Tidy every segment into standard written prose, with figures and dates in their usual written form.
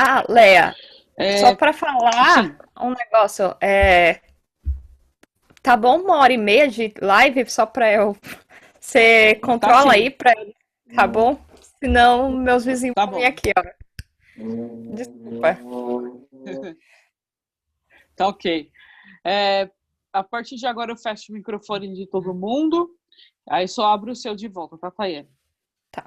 Ah, Leia, só É, para falar sim, um negócio, tá bom 1h30 de live só para eu. Você tá controla aí sim, pra. Tá bom? Senão meus vizinhos tá vão vir bom. aqui, ó. Desculpa. Tá ok. É, a partir de agora eu fecho o microfone de todo mundo, aí só abro o seu de volta, tá, Tayane? Tá.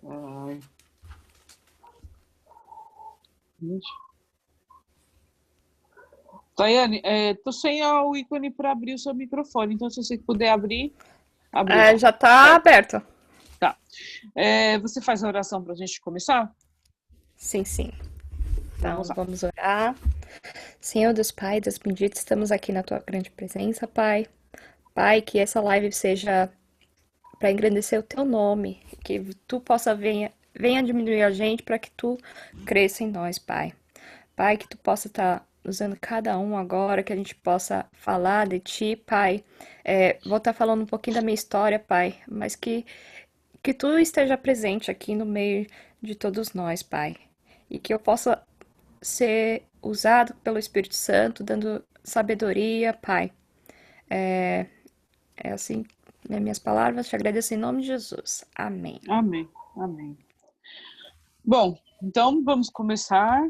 Ai, gente. Tayane, tô sem o ícone para abrir o seu microfone, então se você puder abrir, abriu. É, já tá Certo, aberto. tá. Você faz a oração para a gente começar? Sim, sim. Vamos Então lá. vamos orar. Senhor Deus Pai, Deus bendito, estamos aqui na tua grande presença, Pai. Pai, que essa live seja para engrandecer o teu nome, que tu possa venha diminuir a gente para que tu cresça em nós, Pai. Pai, que tu possa estar usando cada um agora, que a gente possa falar de ti, Pai. Vou estar falando um pouquinho da minha história, Pai, mas que tu esteja presente aqui no meio de todos nós, Pai. E que eu possa ser usado pelo Espírito Santo, dando sabedoria, Pai. É assim, né, minhas palavras, te agradeço em nome de Jesus. Amém. Amém, amém. Bom, então vamos começar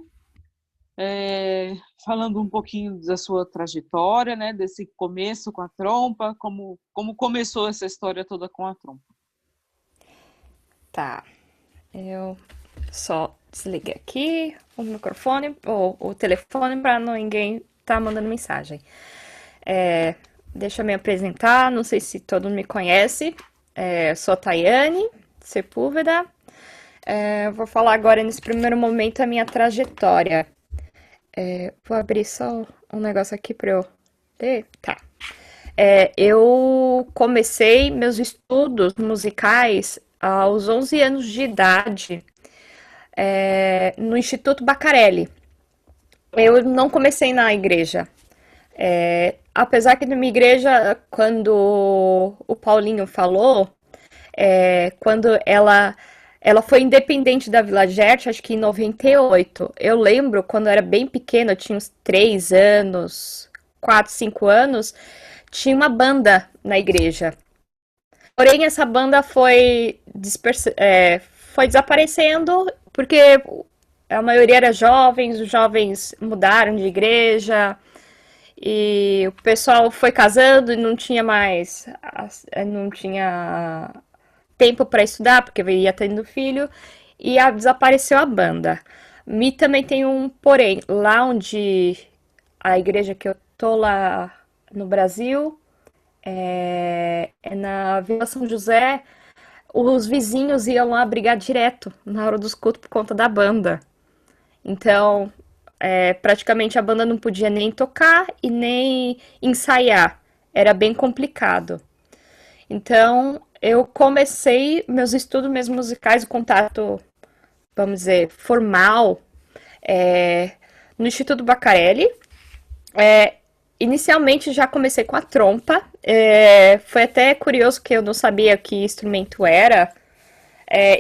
falando um pouquinho da sua trajetória, né? Desse começo com a trompa, como começou essa história toda com a trompa. Tá, eu só desliguei aqui o microfone ou o telefone para ninguém tá mandando mensagem. É, deixa eu me apresentar, não sei se todo mundo me conhece. Sou a Tayane Sepúlveda. Vou falar agora nesse primeiro momento a minha trajetória. Vou abrir só um negócio aqui para eu ler. Tá. Eu comecei meus estudos musicais aos 11 anos de idade, no Instituto Bacarelli. Eu não comecei na igreja. Apesar que na minha igreja, quando o Paulinho falou, quando ela foi independente da Vila Gert, acho que em 98. Eu lembro quando eu era bem pequena, eu tinha uns 3 anos, 4, 5 anos, tinha uma banda na igreja. Porém, essa banda foi desaparecendo porque a maioria era jovens, os jovens mudaram de igreja e o pessoal foi casando e não tinha mais, não tinha tempo para estudar porque ia tendo filho e desapareceu a banda. Me também tem um porém, lá onde a igreja que eu tô lá no Brasil, é na Vila São José, os vizinhos iam lá brigar direto na hora dos cultos por conta da banda. Então, praticamente a banda não podia nem tocar e nem ensaiar. Era bem complicado. Então, eu comecei meus estudos mesmo musicais, o contato, vamos dizer, formal, no Instituto Bacarelli. É, Inicialmente já comecei com a trompa. Foi até curioso que eu não sabia que instrumento era.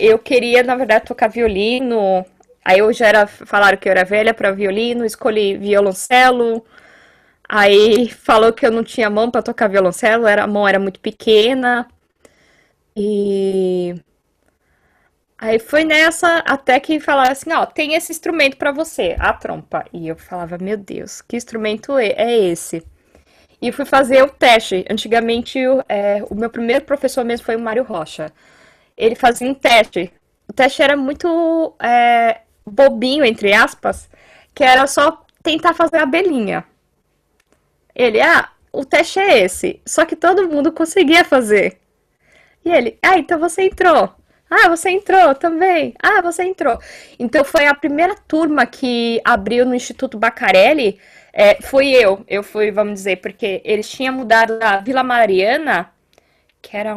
Eu queria, na verdade, tocar violino. Aí eu já era, falaram que eu era velha para violino, escolhi violoncelo. Aí falou que eu não tinha mão para tocar violoncelo, a mão era muito pequena. E aí foi nessa até que falaram assim, ó, tem esse instrumento para você, a trompa. E eu falava, meu Deus, que instrumento é esse? E fui fazer o teste. Antigamente, o meu primeiro professor mesmo foi o Mário Rocha. Ele fazia um teste. O teste era muito bobinho, entre aspas, que era só tentar fazer a abelhinha. O teste é esse. Só que todo mundo conseguia fazer. E ele, então você entrou. Ah, você entrou também. Ah, você entrou. Então foi a primeira turma que abriu no Instituto Bacarelli. Fui eu. Eu fui, vamos dizer, porque eles tinham mudado da Vila Mariana, que era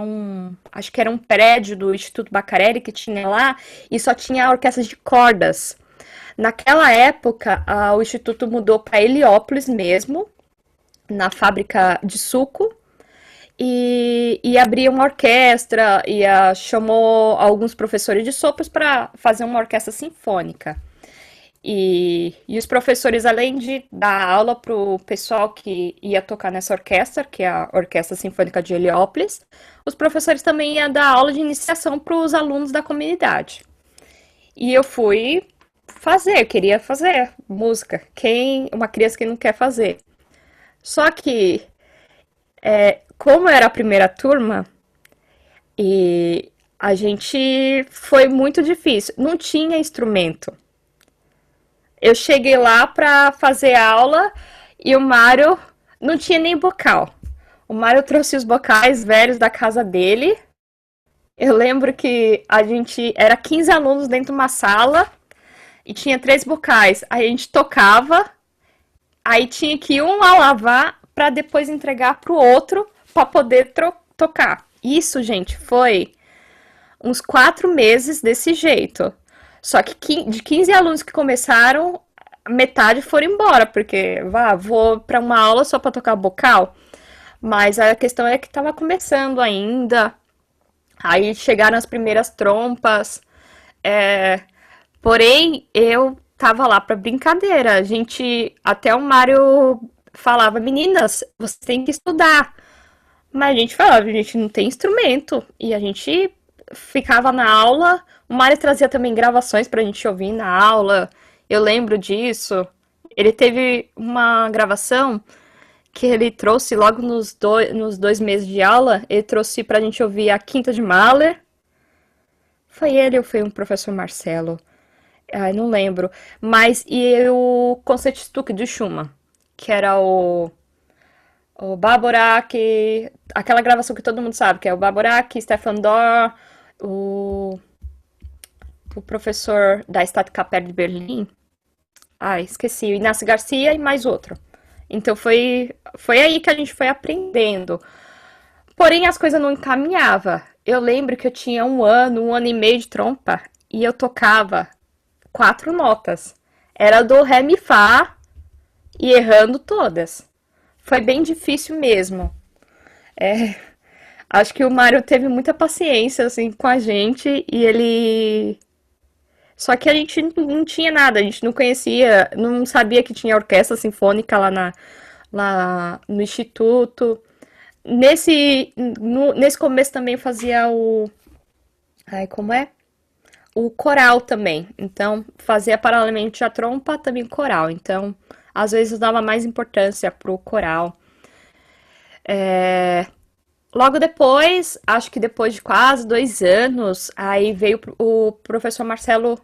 acho que era um prédio do Instituto Bacarelli que tinha lá, e só tinha a orquestra de cordas. Naquela época, o instituto mudou para Heliópolis mesmo, na fábrica de suco, e abriu uma orquestra, chamou alguns professores de sopros para fazer uma orquestra sinfônica. E os professores, além de dar aula para o pessoal que ia tocar nessa orquestra, que é a Orquestra Sinfônica de Heliópolis, os professores também iam dar aula de iniciação para os alunos da comunidade. E eu fui fazer, eu queria fazer música. Uma criança que não quer fazer. Só que, como eu era a primeira turma, e a gente foi muito difícil. Não tinha instrumento. Eu cheguei lá para fazer aula e o Mário não tinha nem bocal. O Mário trouxe os bocais velhos da casa dele. Eu lembro que a gente era 15 alunos dentro de uma sala e tinha três bocais. Aí a gente tocava, aí tinha que um lá lavar para depois entregar para o outro para poder tocar. Isso, gente, foi uns 4 meses desse jeito. Só que de 15 alunos que começaram, metade foram embora, porque vou para uma aula só para tocar bocal. Mas a questão é que estava começando ainda. Aí chegaram as primeiras trompas. É, porém, eu tava lá para brincadeira. A gente, até o Mário falava, meninas, você tem que estudar. Mas a gente falava, a gente não tem instrumento. E a gente ficava na aula. O Mário trazia também gravações pra gente ouvir na aula. Eu lembro disso. Ele teve uma gravação que ele trouxe logo nos 2 meses de aula. Ele trouxe pra gente ouvir a Quinta de Mahler. Foi ele ou foi um professor Marcelo? Ai, não lembro. Mas e o Concertstück de Schumann, que era o Baborak, aquela gravação que todo mundo sabe, que é o Baborak, Stefan Dor, o, o professor da Staatskapelle de Berlim. Ah, esqueci, o Inácio Garcia e mais outro. Então foi aí que a gente foi aprendendo. Porém, as coisas não encaminhavam. Eu lembro que eu tinha 1 ano e meio de trompa e eu tocava 4 notas. Era do ré, mi, fá e errando todas. Foi bem difícil mesmo. Acho que o Mário teve muita paciência assim com a gente e ele só que a gente não tinha nada, a gente não conhecia, não sabia que tinha orquestra sinfônica lá no instituto. Nesse começo também fazia ai, como é? O coral também. Então, fazia paralelamente a trompa, também o coral. Então, às vezes eu dava mais importância pro coral. Logo depois, acho que depois de quase 2 anos, aí veio o professor Marcelo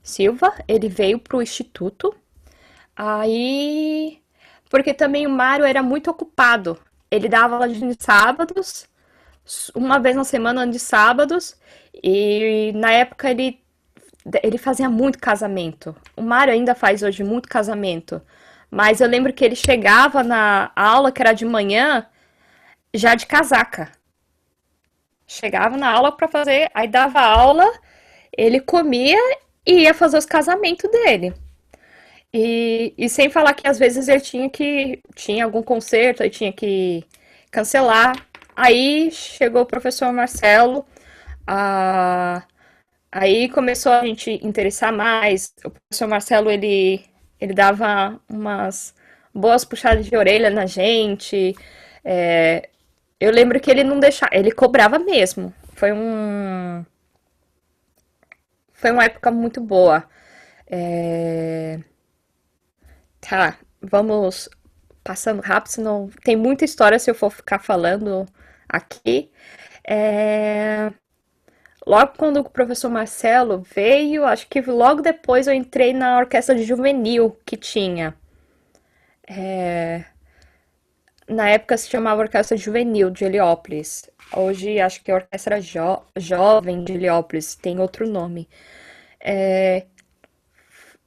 Silva, ele veio pro instituto. Aí, porque também o Mário era muito ocupado. Ele dava aula de sábados, uma vez na semana de sábados, e na época ele fazia muito casamento. O Mário ainda faz hoje muito casamento. Mas eu lembro que ele chegava na aula, que era de manhã, já de casaca. Chegava na aula para fazer, aí dava aula, ele comia e ia fazer os casamentos dele. E sem falar que às vezes ele tinha algum concerto, aí tinha que cancelar. Aí chegou o professor Marcelo, a, aí começou a gente interessar mais. O professor Marcelo, ele dava umas boas puxadas de orelha na gente. É, eu lembro que ele não deixava, ele cobrava mesmo. Foi uma época muito boa. É, tá, vamos passando rápido, senão tem muita história se eu for ficar falando aqui. É, logo quando o professor Marcelo veio, acho que logo depois eu entrei na orquestra de juvenil que tinha. Na época se chamava Orquestra Juvenil de Heliópolis. Hoje acho que é Orquestra Jovem de Heliópolis, tem outro nome.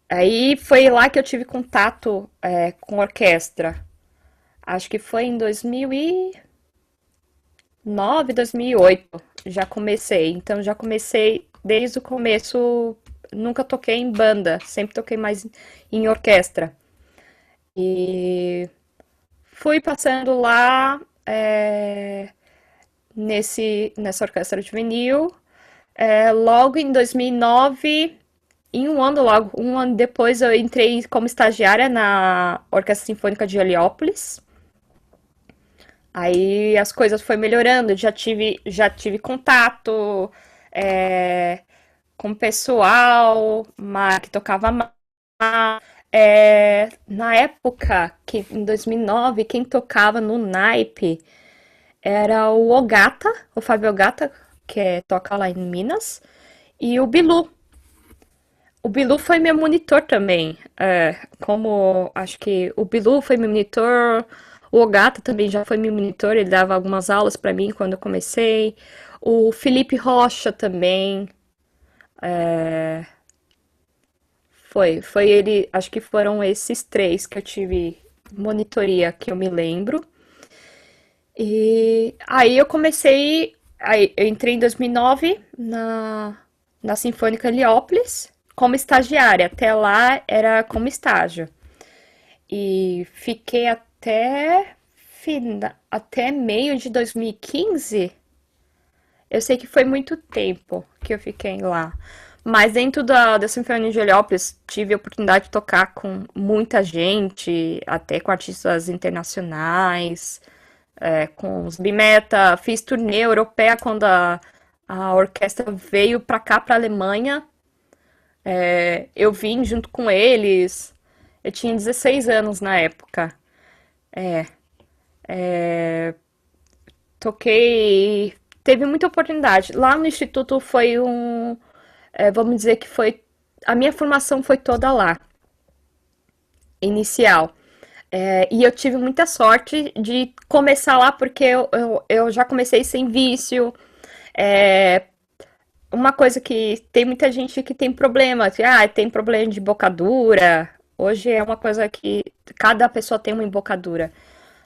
Aí foi lá que eu tive contato com orquestra. Acho que foi em 2009, 2008. Já comecei. Então já comecei desde o começo nunca toquei em banda, sempre toquei mais em orquestra. E fui passando lá nessa orquestra juvenil. Logo em 2009, em um ano depois, eu entrei como estagiária na Orquestra Sinfônica de Heliópolis. Aí as coisas foi melhorando, já tive contato é, com o pessoal que tocava mais. Na época, que em 2009, quem tocava no naipe era o Ogata, o Fábio Ogata, toca lá em Minas, e o Bilu. O Bilu foi meu monitor também. Como acho que o Bilu foi meu monitor, o Ogata também já foi meu monitor, ele dava algumas aulas para mim quando eu comecei. O Felipe Rocha também. Foi ele, acho que foram esses três que eu tive monitoria que eu me lembro. E aí eu entrei em 2009 na Sinfônica Heliópolis como estagiária. Até lá era como estágio. E fiquei até meio de 2015. Eu sei que foi muito tempo que eu fiquei lá. Mas dentro da Sinfonia de Heliópolis, tive a oportunidade de tocar com muita gente, até com artistas internacionais, com os Bimeta. Fiz turnê europeia quando a orquestra veio pra cá, pra Alemanha. Eu vim junto com eles. Eu tinha 16 anos na época. Toquei. Teve muita oportunidade. Lá no Instituto foi vamos dizer que foi. A minha formação foi toda lá, inicial. E eu tive muita sorte de começar lá porque eu já comecei sem vício. É, uma coisa que tem muita gente que tem problema, tem problema de embocadura. Hoje é uma coisa que cada pessoa tem uma embocadura.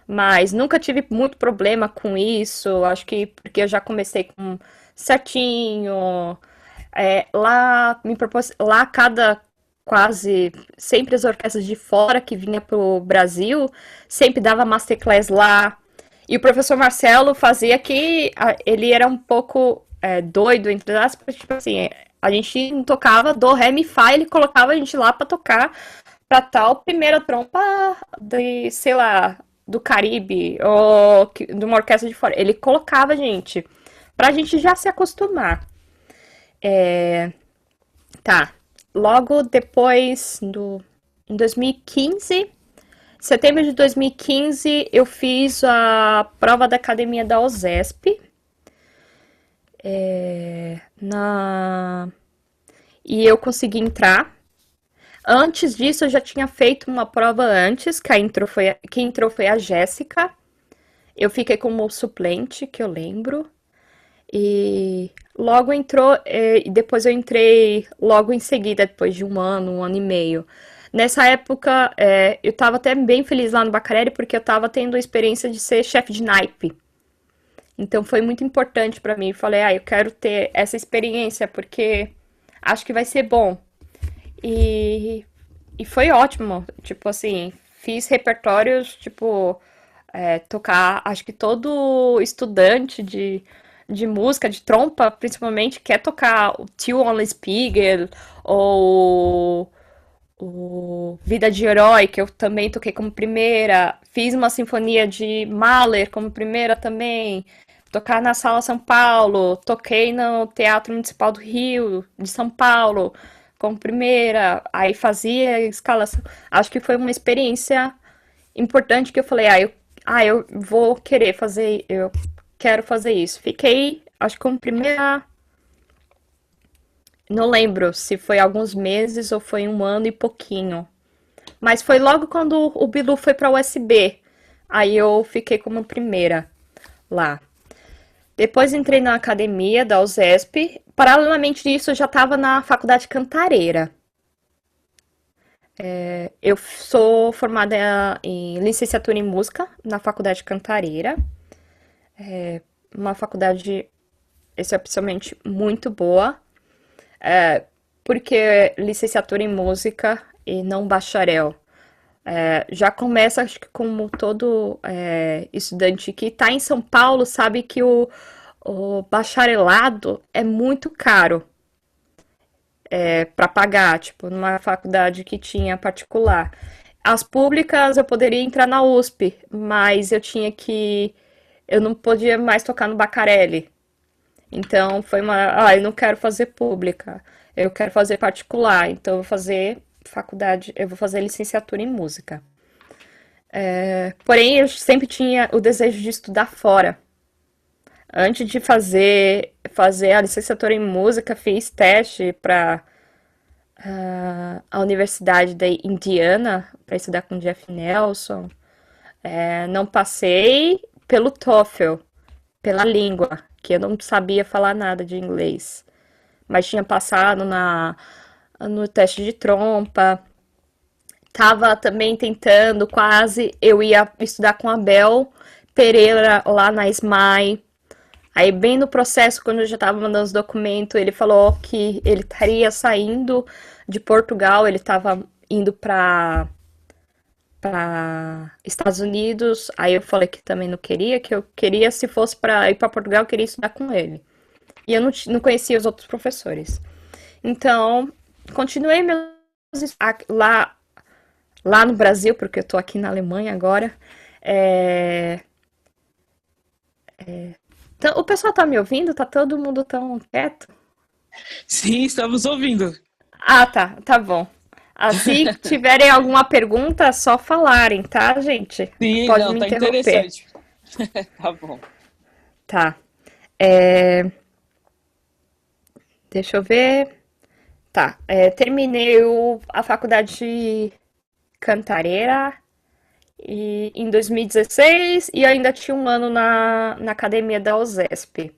Mas nunca tive muito problema com isso. Acho que porque eu já comecei com certinho. Lá quase sempre as orquestras de fora que vinha pro Brasil sempre dava masterclass lá. E o professor Marcelo fazia ele era um pouco doido, entre aspas, tipo assim, a gente não tocava do, ré, mi, fá, ele colocava a gente lá pra tocar pra tal primeira trompa de, sei lá, do Caribe ou de uma orquestra de fora. Ele colocava a gente pra gente já se acostumar. Tá. Logo depois em 2015, setembro de 2015, eu fiz a prova da academia da OSESP. Na E eu consegui entrar. Antes disso, eu já tinha feito uma prova antes, quem entrou foi a Jéssica. Eu fiquei como suplente, que eu lembro. E logo entrou, e depois eu entrei logo em seguida, depois de um ano e meio. Nessa época, eu estava até bem feliz lá no Bacarelli, porque eu estava tendo a experiência de ser chefe de naipe. Então foi muito importante para mim. Falei, eu quero ter essa experiência, porque acho que vai ser bom. E, e foi ótimo. Tipo assim, fiz repertórios, tipo, tocar. Acho que todo estudante de música, de trompa, principalmente, quer tocar o Till Only Spiegel ou o Vida de Herói, que eu também toquei como primeira. Fiz uma sinfonia de Mahler como primeira também. Tocar na Sala São Paulo. Toquei no Teatro Municipal do Rio, de São Paulo, como primeira. Aí fazia escalação. Acho que foi uma experiência importante que eu falei, eu vou querer fazer, eu quero fazer isso. Fiquei, acho que como primeira, não lembro se foi alguns meses ou foi um ano e pouquinho. Mas foi logo quando o Bilu foi para a USB. Aí eu fiquei como primeira lá. Depois entrei na academia da USESP. Paralelamente disso, eu já estava na faculdade Cantareira. Eu sou formada em licenciatura em música na faculdade Cantareira. Uma faculdade excepcionalmente muito boa. porque licenciatura em música e não bacharel. Já começa, acho que como todo estudante que está em São Paulo, sabe que o bacharelado é muito caro para pagar, tipo, numa faculdade que tinha particular. As públicas eu poderia entrar na USP, mas eu não podia mais tocar no Bacarelli. Então foi eu não quero fazer pública, eu quero fazer particular, então eu vou fazer faculdade, eu vou fazer licenciatura em música. Porém, eu sempre tinha o desejo de estudar fora. Antes de fazer a licenciatura em música, fiz teste para a Universidade da Indiana para estudar com Jeff Nelson. Não passei pelo TOEFL, pela língua, que eu não sabia falar nada de inglês, mas tinha passado no teste de trompa. Tava também tentando, quase, eu ia estudar com a Bel Pereira lá na SMAI. Aí, bem no processo, quando eu já estava mandando os documentos, ele falou que ele estaria saindo de Portugal, ele estava indo para Estados Unidos. Aí eu falei que também não queria, que eu queria, se fosse para ir para Portugal, eu queria estudar com ele. E eu não conhecia os outros professores. Então, continuei lá no Brasil, porque eu tô aqui na Alemanha agora. É, então, o pessoal tá me ouvindo? Tá todo mundo tão quieto? Sim, estamos ouvindo. Ah, tá, tá bom. Se tiverem alguma pergunta, é só falarem, tá, gente? Sim, Pode não, me tá interromper. interessante. Tá bom. Tá. É, deixa eu ver. Tá. Terminei a faculdade de Cantareira em 2016 e ainda tinha um ano na academia da USESP.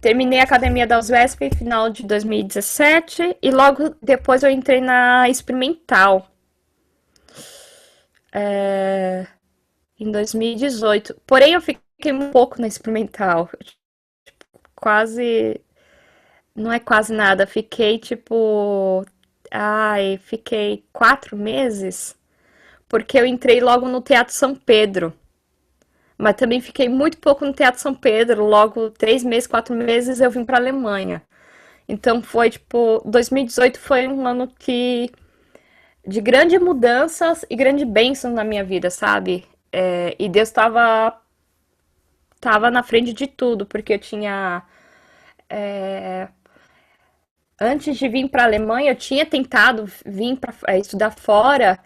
Terminei a academia da USESP em final de 2017 e logo depois eu entrei na Experimental em 2018. Porém, eu fiquei um pouco na Experimental, quase, não é quase nada. Fiquei 4 meses, porque eu entrei logo no Teatro São Pedro. Mas também fiquei muito pouco no Teatro São Pedro. Logo 3 meses, 4 meses eu vim para a Alemanha. Então foi tipo, 2018 foi um ano de grandes mudanças e grandes bênçãos na minha vida, sabe? E Deus tava na frente de tudo, porque eu tinha antes de vir para a Alemanha, eu tinha tentado vir para estudar fora,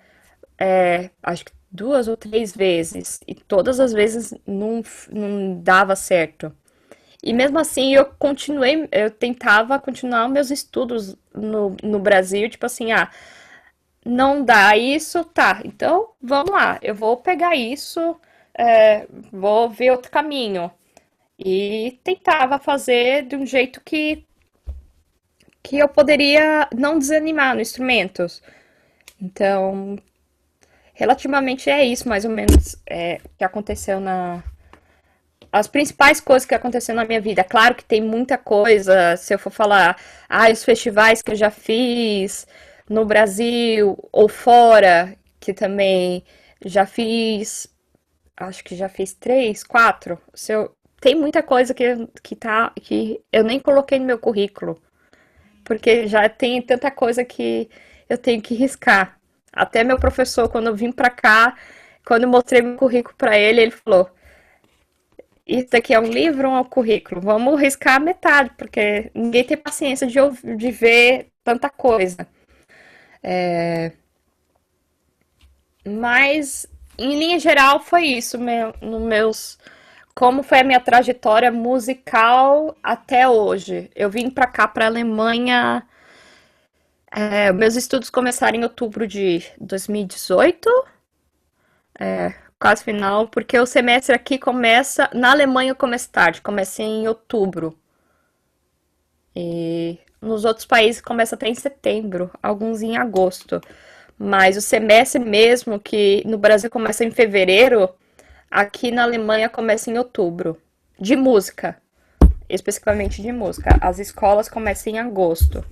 acho que 2 ou 3 vezes, e todas as vezes não dava certo. E mesmo assim, eu tentava continuar meus estudos no Brasil, tipo assim, não dá isso, tá, então vamos lá, eu vou pegar isso, vou ver outro caminho. E tentava fazer de um jeito que eu poderia não desanimar no instrumento. Então, relativamente é isso, mais ou menos, que aconteceu as principais coisas que aconteceram na minha vida. Claro que tem muita coisa, se eu for falar, os festivais que eu já fiz no Brasil ou fora, que também já fiz, acho que já fiz 3, 4. Tem muita coisa que eu nem coloquei no meu currículo, porque já tem tanta coisa que eu tenho que riscar. Até meu professor, quando eu vim pra cá, quando eu mostrei meu currículo pra ele, ele falou: isso daqui é um livro ou é um currículo? Vamos riscar a metade, porque ninguém tem paciência de ver tanta coisa. Mas, em linha geral, foi isso, como foi a minha trajetória musical até hoje. Eu vim pra cá, pra Alemanha. Meus estudos começaram em outubro de 2018, quase final, porque o semestre aqui começa. Na Alemanha começa tarde, começa em outubro. E nos outros países começa até em setembro, alguns em agosto. Mas o semestre mesmo, que no Brasil começa em fevereiro, aqui na Alemanha começa em outubro. De música, especificamente de música. As escolas começam em agosto.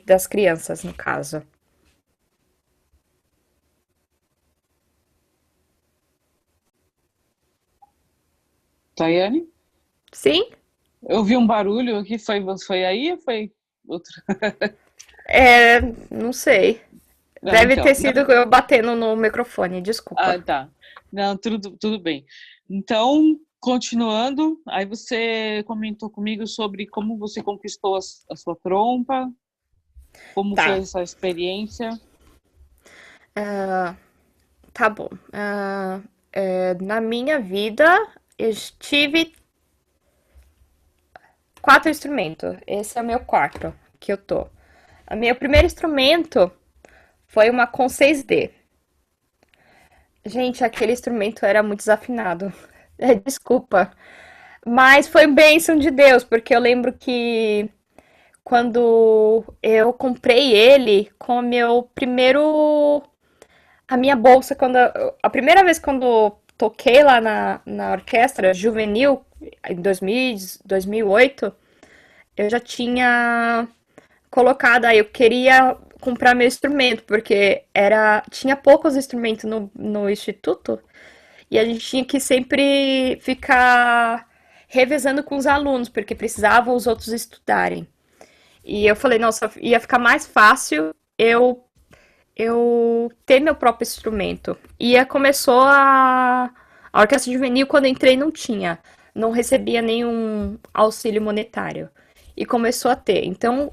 das crianças, no caso. Tayane? Sim, Eu vi um barulho aqui, foi aí ou foi outro? é, não sei. Não, Deve ter então, sido eu batendo no microfone, desculpa. tá. Não, tudo bem. Então, continuando, aí você comentou comigo sobre como você conquistou a sua trompa, como foi Tá, essa experiência. tá bom. Na minha vida, eu tive 4 instrumentos. Esse é o meu quarto que eu tô. O meu primeiro instrumento foi uma com 6D. Gente, aquele instrumento era muito desafinado. Desculpa. Mas foi bênção de Deus, porque eu lembro que quando eu comprei ele com o meu primeiro. A minha bolsa, a primeira vez quando eu toquei lá na orquestra juvenil, em 2008, eu já tinha colocado aí, eu queria comprar meu instrumento, porque tinha poucos instrumentos no instituto, e a gente tinha que sempre ficar revezando com os alunos, porque precisavam os outros estudarem. E eu falei, nossa, ia ficar mais fácil eu ter meu próprio instrumento. E aí começou a orquestra juvenil, quando eu entrei, não tinha. Não recebia nenhum auxílio monetário. E começou a ter. Então,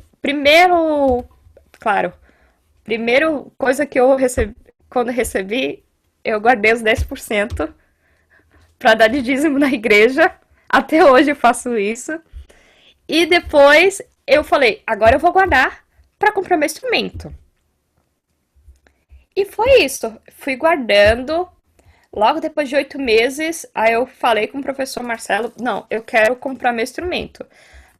claro, primeiro coisa que eu recebi, quando eu recebi, eu guardei os 10% para dar de dízimo na igreja. Até hoje eu faço isso. E depois eu falei, agora eu vou guardar para comprar meu instrumento. E foi isso. Fui guardando. Logo depois de 8 meses, aí eu falei com o professor Marcelo, não, eu quero comprar meu instrumento.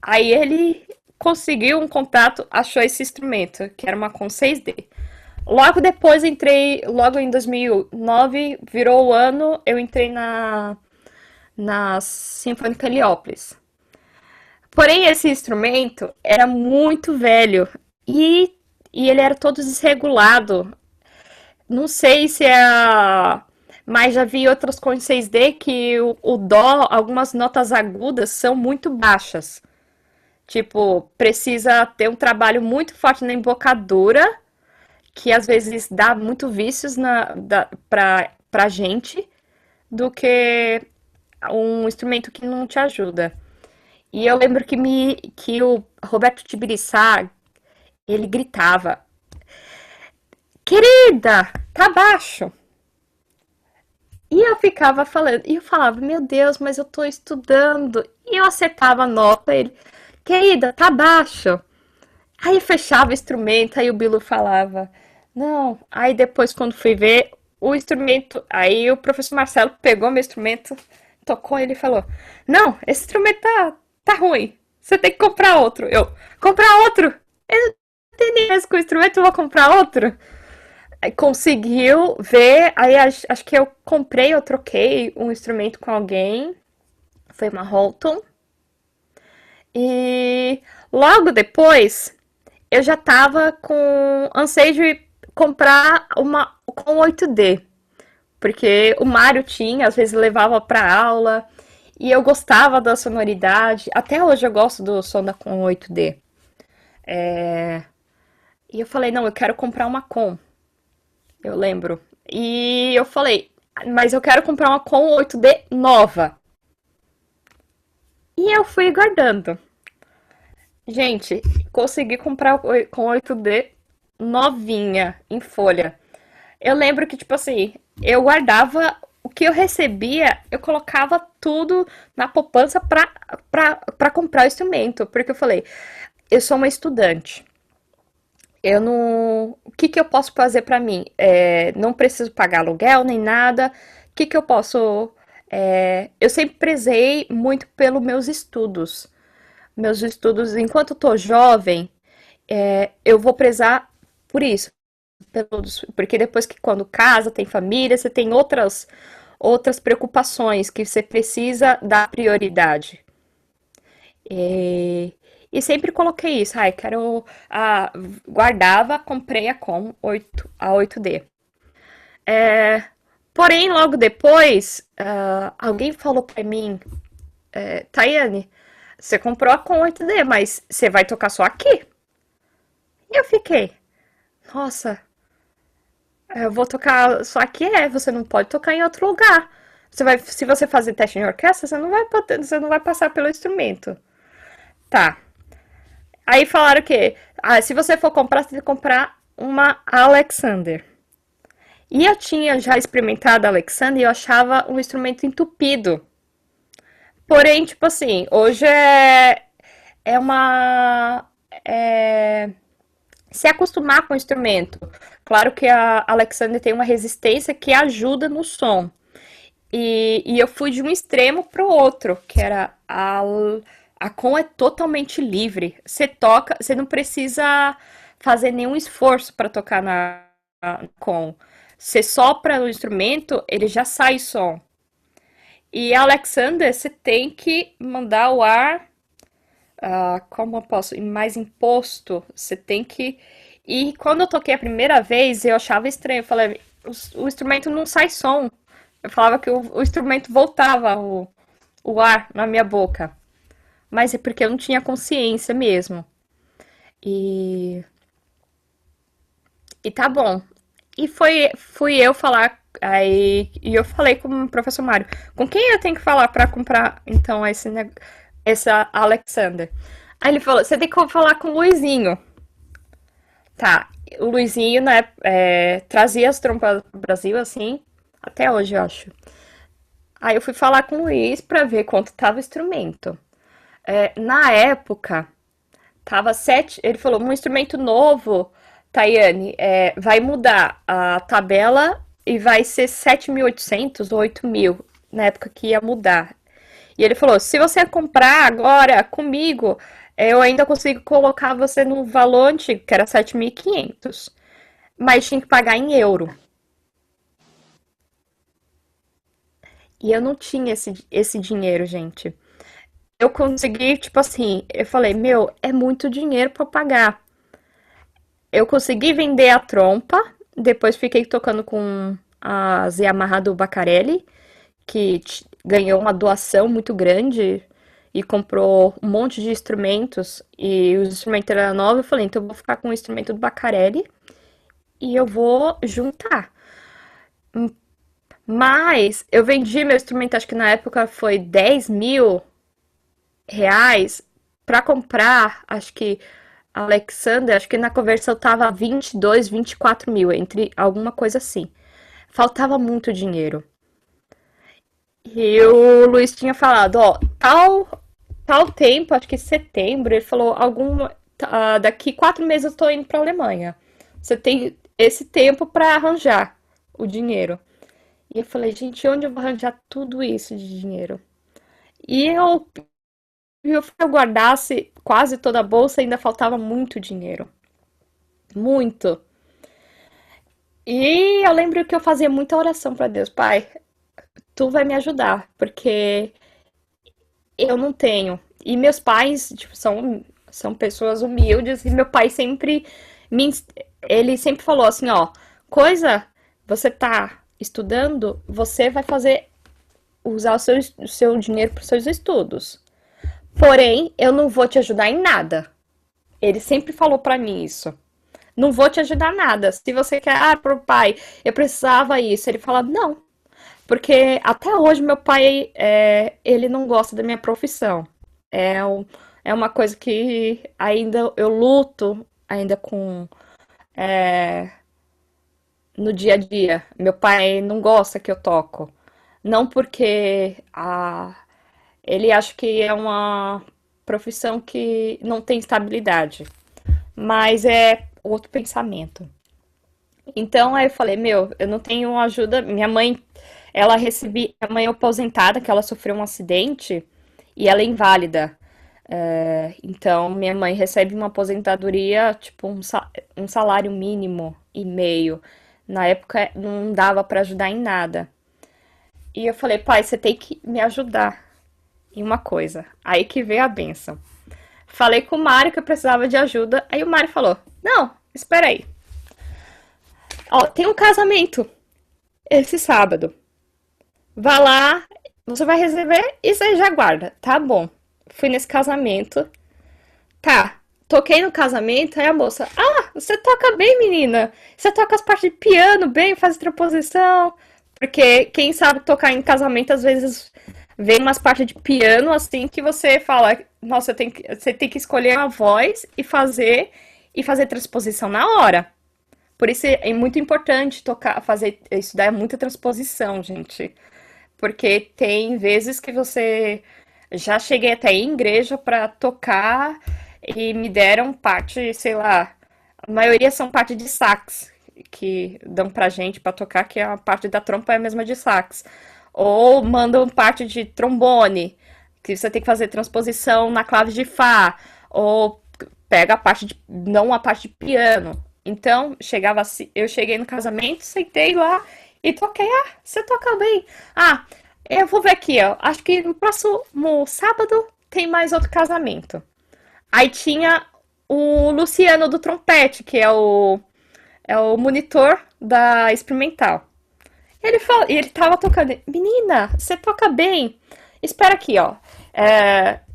Aí ele conseguiu um contato, achou esse instrumento, que era uma com 6D. Logo depois entrei, logo em 2009, virou o ano, eu entrei na Sinfônica Heliópolis. Porém, esse instrumento era muito velho e ele era todo desregulado. Não sei se é Mas já vi outras com 6D que o dó, algumas notas agudas são muito baixas. Tipo, precisa ter um trabalho muito forte na embocadura, que às vezes dá muito vícios pra gente, do que um instrumento que não te ajuda. E eu lembro que o Roberto Tibiriçá, ele gritava, querida, tá baixo. E eu ficava falando, e eu falava, meu Deus, mas eu tô estudando. E eu acertava a nota, ele, querida, tá baixo. Aí fechava o instrumento, aí o Bilu falava, não. Aí depois, quando fui ver o instrumento, aí o professor Marcelo pegou meu instrumento, tocou e ele falou, não, esse instrumento tá ruim, você tem que comprar outro. Eu, comprar outro? Eu não tenho nem mais com o instrumento, eu vou comprar outro? Aí conseguiu ver, aí acho que eu comprei, eu troquei um instrumento com alguém, foi uma Holton, e logo depois eu já tava com anseio de comprar uma com 8D, porque o Mário tinha, às vezes levava pra aula, e eu gostava da sonoridade, até hoje eu gosto do som da com 8D. E eu falei, não, eu quero comprar uma com. Eu lembro. E eu falei, mas eu quero comprar uma com 8D nova. E eu fui guardando. Gente, consegui comprar com 8D novinha, em folha. Eu lembro que, tipo assim, eu guardava o que eu recebia, eu colocava tudo na poupança pra comprar o instrumento. Porque eu falei, eu sou uma estudante. Eu não. O que que eu posso fazer pra mim? Não preciso pagar aluguel nem nada. O que que eu posso. Eu sempre prezei muito pelos meus estudos. Meus estudos, enquanto eu tô jovem, eu vou prezar por isso. Porque depois que quando casa, tem família, você tem outras preocupações que você precisa dar prioridade. E sempre coloquei isso. Ai, quero. Ah, guardava, comprei a Com 8, a 8D. É, porém, logo depois, alguém falou pra mim, Tayane, você comprou a Com 8D, mas você vai tocar só aqui. E eu fiquei, nossa, eu vou tocar só aqui, você não pode tocar em outro lugar. Você vai, se você fazer teste em orquestra, você não vai passar pelo instrumento. Tá. Aí falaram que, se você for comprar, você tem que comprar uma Alexander. E eu tinha já experimentado a Alexander e eu achava um instrumento entupido. Porém, tipo assim, hoje é uma. É, se acostumar com o instrumento. Claro que a Alexander tem uma resistência que ajuda no som. E eu fui de um extremo para o outro, que era a Com é totalmente livre. Você toca, você não precisa fazer nenhum esforço para tocar na Com. Você sopra o instrumento, ele já sai som. E a Alexander, você tem que mandar o ar, como eu posso, mais imposto. Você tem que. E quando eu toquei a primeira vez, eu achava estranho. Eu falei, o instrumento não sai som. Eu falava que o instrumento voltava o ar na minha boca. Mas é porque eu não tinha consciência mesmo. E, e tá bom. E fui eu falar. Aí, e eu falei com o professor Mário, com quem eu tenho que falar para comprar então essa Alexander? Aí ele falou, você tem que falar com o Luizinho. Tá, o Luizinho, né, trazia as trompas pro Brasil assim, até hoje eu acho. Aí eu fui falar com o Luiz pra ver quanto tava o instrumento. Na época, tava sete. Ele falou: um instrumento novo, Tayane, vai mudar a tabela e vai ser 7.800 ou 8.000 na época que ia mudar. E ele falou: se você comprar agora comigo, eu ainda consigo colocar você no valor antigo, que era 7.500, mas tinha que pagar em euro. E eu não tinha esse dinheiro, gente. Eu consegui, tipo assim, eu falei, meu, é muito dinheiro pra eu pagar. Eu consegui vender a trompa, depois fiquei tocando com as Yamaha do Bacarelli, que ganhou uma doação muito grande e comprou um monte de instrumentos, e os instrumentos eram novos, eu falei, então eu vou ficar com o instrumento do Bacarelli e eu vou juntar. Mas eu vendi meu instrumento, acho que na época foi 10.000 reais para comprar, acho que Alexander, acho que na conversão tava 22, 24.000, entre alguma coisa assim. Faltava muito dinheiro. E o Luiz tinha falado, ó, tal tempo, acho que setembro, ele falou, daqui 4 meses eu tô indo pra Alemanha. Você tem esse tempo para arranjar o dinheiro. E eu falei, gente, onde eu vou arranjar tudo isso de dinheiro? E eu guardasse quase toda a bolsa, ainda faltava muito dinheiro. Muito. E eu lembro que eu fazia muita oração para Deus, Pai, tu vai me ajudar, porque eu não tenho. E meus pais, tipo, são pessoas humildes e meu pai sempre ele sempre falou assim, ó, coisa, você tá estudando, você vai fazer usar o seu dinheiro para os seus estudos. Porém, eu não vou te ajudar em nada. Ele sempre falou para mim isso. Não vou te ajudar nada. Se você quer, pro pai, eu precisava isso. Ele fala, não. Porque até hoje meu pai, ele não gosta da minha profissão. É, é uma coisa que ainda eu luto ainda com no dia a dia. Meu pai não gosta que eu toco. Não porque ele acha que é uma profissão que não tem estabilidade, mas é outro pensamento. Então aí eu falei, meu, eu não tenho ajuda. Minha mãe, minha mãe é aposentada, que ela sofreu um acidente e ela é inválida. Então minha mãe recebe uma aposentadoria, tipo um salário mínimo e meio. Na época não dava para ajudar em nada. E eu falei, pai, você tem que me ajudar em uma coisa. Aí que veio a benção. Falei com o Mário que eu precisava de ajuda. Aí o Mário falou: Não, espera aí. Ó, tem um casamento esse sábado. Vá lá, você vai receber e você já guarda. Tá bom. Fui nesse casamento. Tá. Toquei no casamento, aí a moça, você toca bem, menina. Você toca as partes de piano bem, faz transposição. Porque quem sabe tocar em casamento, às vezes vem umas partes de piano assim que você fala, nossa, você tem que escolher uma voz e fazer transposição na hora. Por isso é muito importante tocar, fazer, estudar muita transposição, gente. Porque tem vezes que você já cheguei até em igreja para tocar e me deram parte, sei lá, a maioria são parte de sax que dão pra gente pra tocar, que a parte da trompa é a mesma de sax. Ou mandam parte de trombone, que você tem que fazer transposição na clave de Fá, ou pega a parte de, não a parte de piano. Então, chegava assim, eu cheguei no casamento, sentei lá e toquei. Você toca bem. Eu vou ver aqui, ó. Acho que no próximo sábado tem mais outro casamento. Aí tinha o Luciano do trompete, que é o monitor da experimental. Ele tava tocando. Menina, você toca bem. Espera aqui, ó.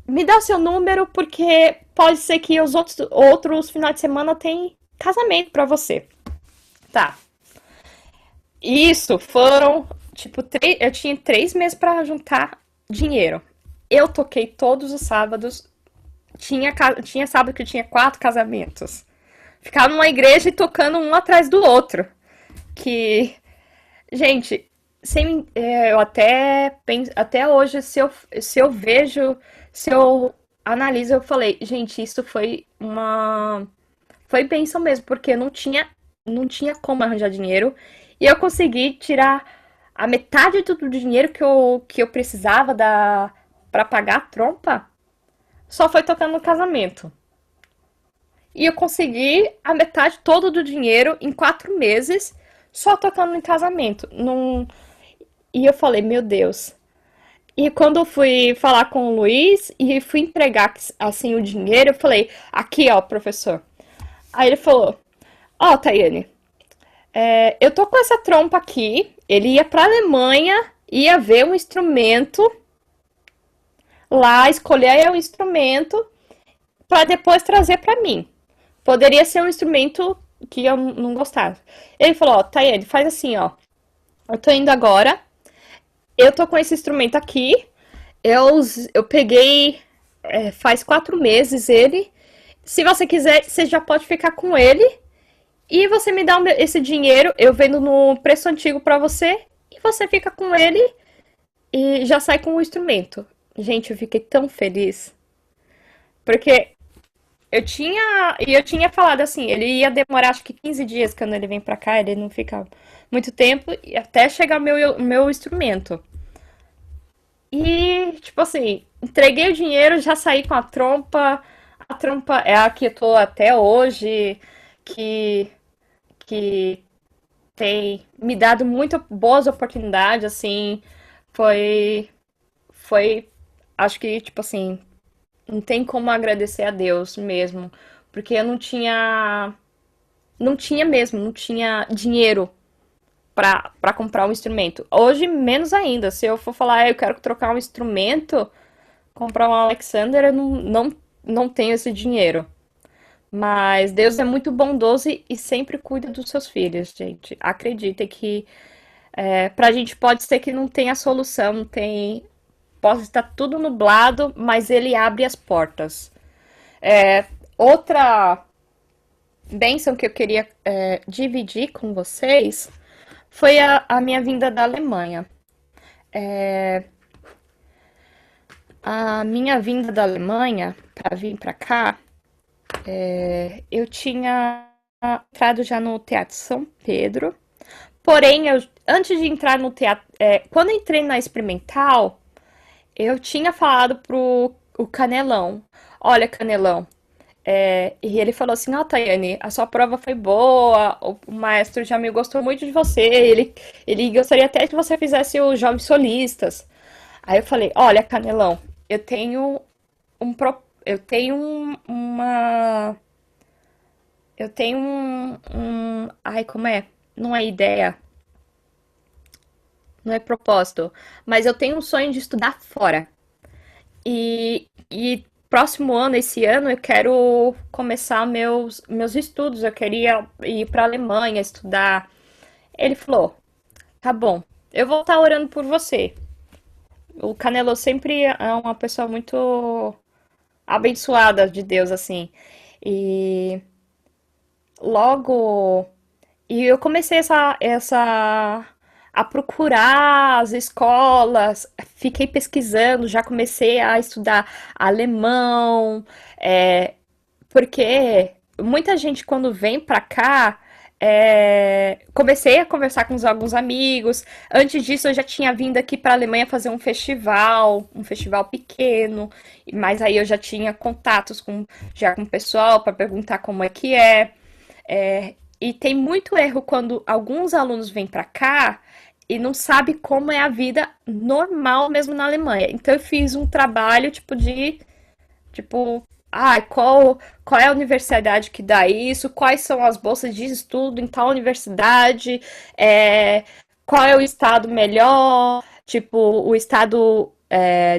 Me dá o seu número, porque pode ser que os outros finais de semana tem casamento pra você. Tá. Isso foram, tipo, eu tinha 3 meses pra juntar dinheiro. Eu toquei todos os sábados. Tinha sábado que eu tinha 4 casamentos. Ficava numa igreja e tocando um atrás do outro. Que, gente, eu até penso, até hoje, se eu vejo, se eu analiso, eu falei, gente, isso foi bênção mesmo, porque não tinha como arranjar dinheiro. E eu consegui tirar a metade do dinheiro que eu precisava para pagar a trompa, só foi tocando no casamento. E eu consegui a metade todo do dinheiro em 4 meses, só tocando em casamento. E eu falei, meu Deus. E quando eu fui falar com o Luiz e fui entregar assim o dinheiro, eu falei, aqui ó, professor. Aí ele falou, Tayane, eu tô com essa trompa aqui. Ele ia pra Alemanha, ia ver um instrumento lá, escolher o instrumento para depois trazer para mim. Poderia ser um instrumento que eu não gostava. Ele falou, Tayane, faz assim, ó. Eu tô indo agora. Eu tô com esse instrumento aqui. Eu peguei faz 4 meses ele. Se você quiser, você já pode ficar com ele. E você me dá esse dinheiro, eu vendo no preço antigo pra você. E você fica com ele e já sai com o instrumento. Gente, eu fiquei tão feliz. Porque eu tinha falado assim, ele ia demorar acho que 15 dias quando ele vem pra cá, ele não fica muito tempo, e até chegar meu instrumento. E, tipo assim, entreguei o dinheiro, já saí com a trompa. A trompa é a que eu tô até hoje, que, que tem me dado muito boas oportunidades, assim. Foi, foi, acho que, tipo assim, não tem como agradecer a Deus mesmo, porque eu não tinha dinheiro pra comprar um instrumento. Hoje, menos ainda. Se eu for falar, eu quero trocar um instrumento, comprar um Alexander, eu não tenho esse dinheiro. Mas Deus é muito bondoso e sempre cuida dos seus filhos, gente. Acredita que pra gente pode ser que não tenha solução, não tem, pode estar tudo nublado, mas ele abre as portas. Outra bênção que eu queria dividir com vocês foi a minha vinda da Alemanha. A minha vinda da Alemanha para vir para cá, eu tinha entrado já no Teatro São Pedro. Porém, antes de entrar no teatro, quando eu entrei na experimental, eu tinha falado pro o Canelão, olha, Canelão, e ele falou assim, Tayane, a sua prova foi boa, o maestro já me gostou muito de você, ele gostaria até que você fizesse os Jovens Solistas. Aí eu falei, olha, Canelão, eu tenho um, eu tenho eu tenho ai, como é? Não é ideia, não é propósito, mas eu tenho um sonho de estudar fora. E próximo ano, esse ano, eu quero começar meus estudos. Eu queria ir para a Alemanha estudar. Ele falou: tá bom, eu vou estar orando por você. O Canelo sempre é uma pessoa muito abençoada de Deus, assim. E logo. E eu comecei a procurar as escolas, fiquei pesquisando, já comecei a estudar alemão, é, porque muita gente quando vem pra cá, comecei a conversar com alguns amigos. Antes disso, eu já tinha vindo aqui para a Alemanha fazer um festival pequeno, mas aí eu já tinha contatos já com o pessoal para perguntar como é que é. E tem muito erro quando alguns alunos vêm para cá e não sabe como é a vida normal mesmo na Alemanha. Então eu fiz um trabalho tipo, qual é a universidade que dá isso? Quais são as bolsas de estudo em tal universidade? É, qual é o estado melhor? Tipo, o estado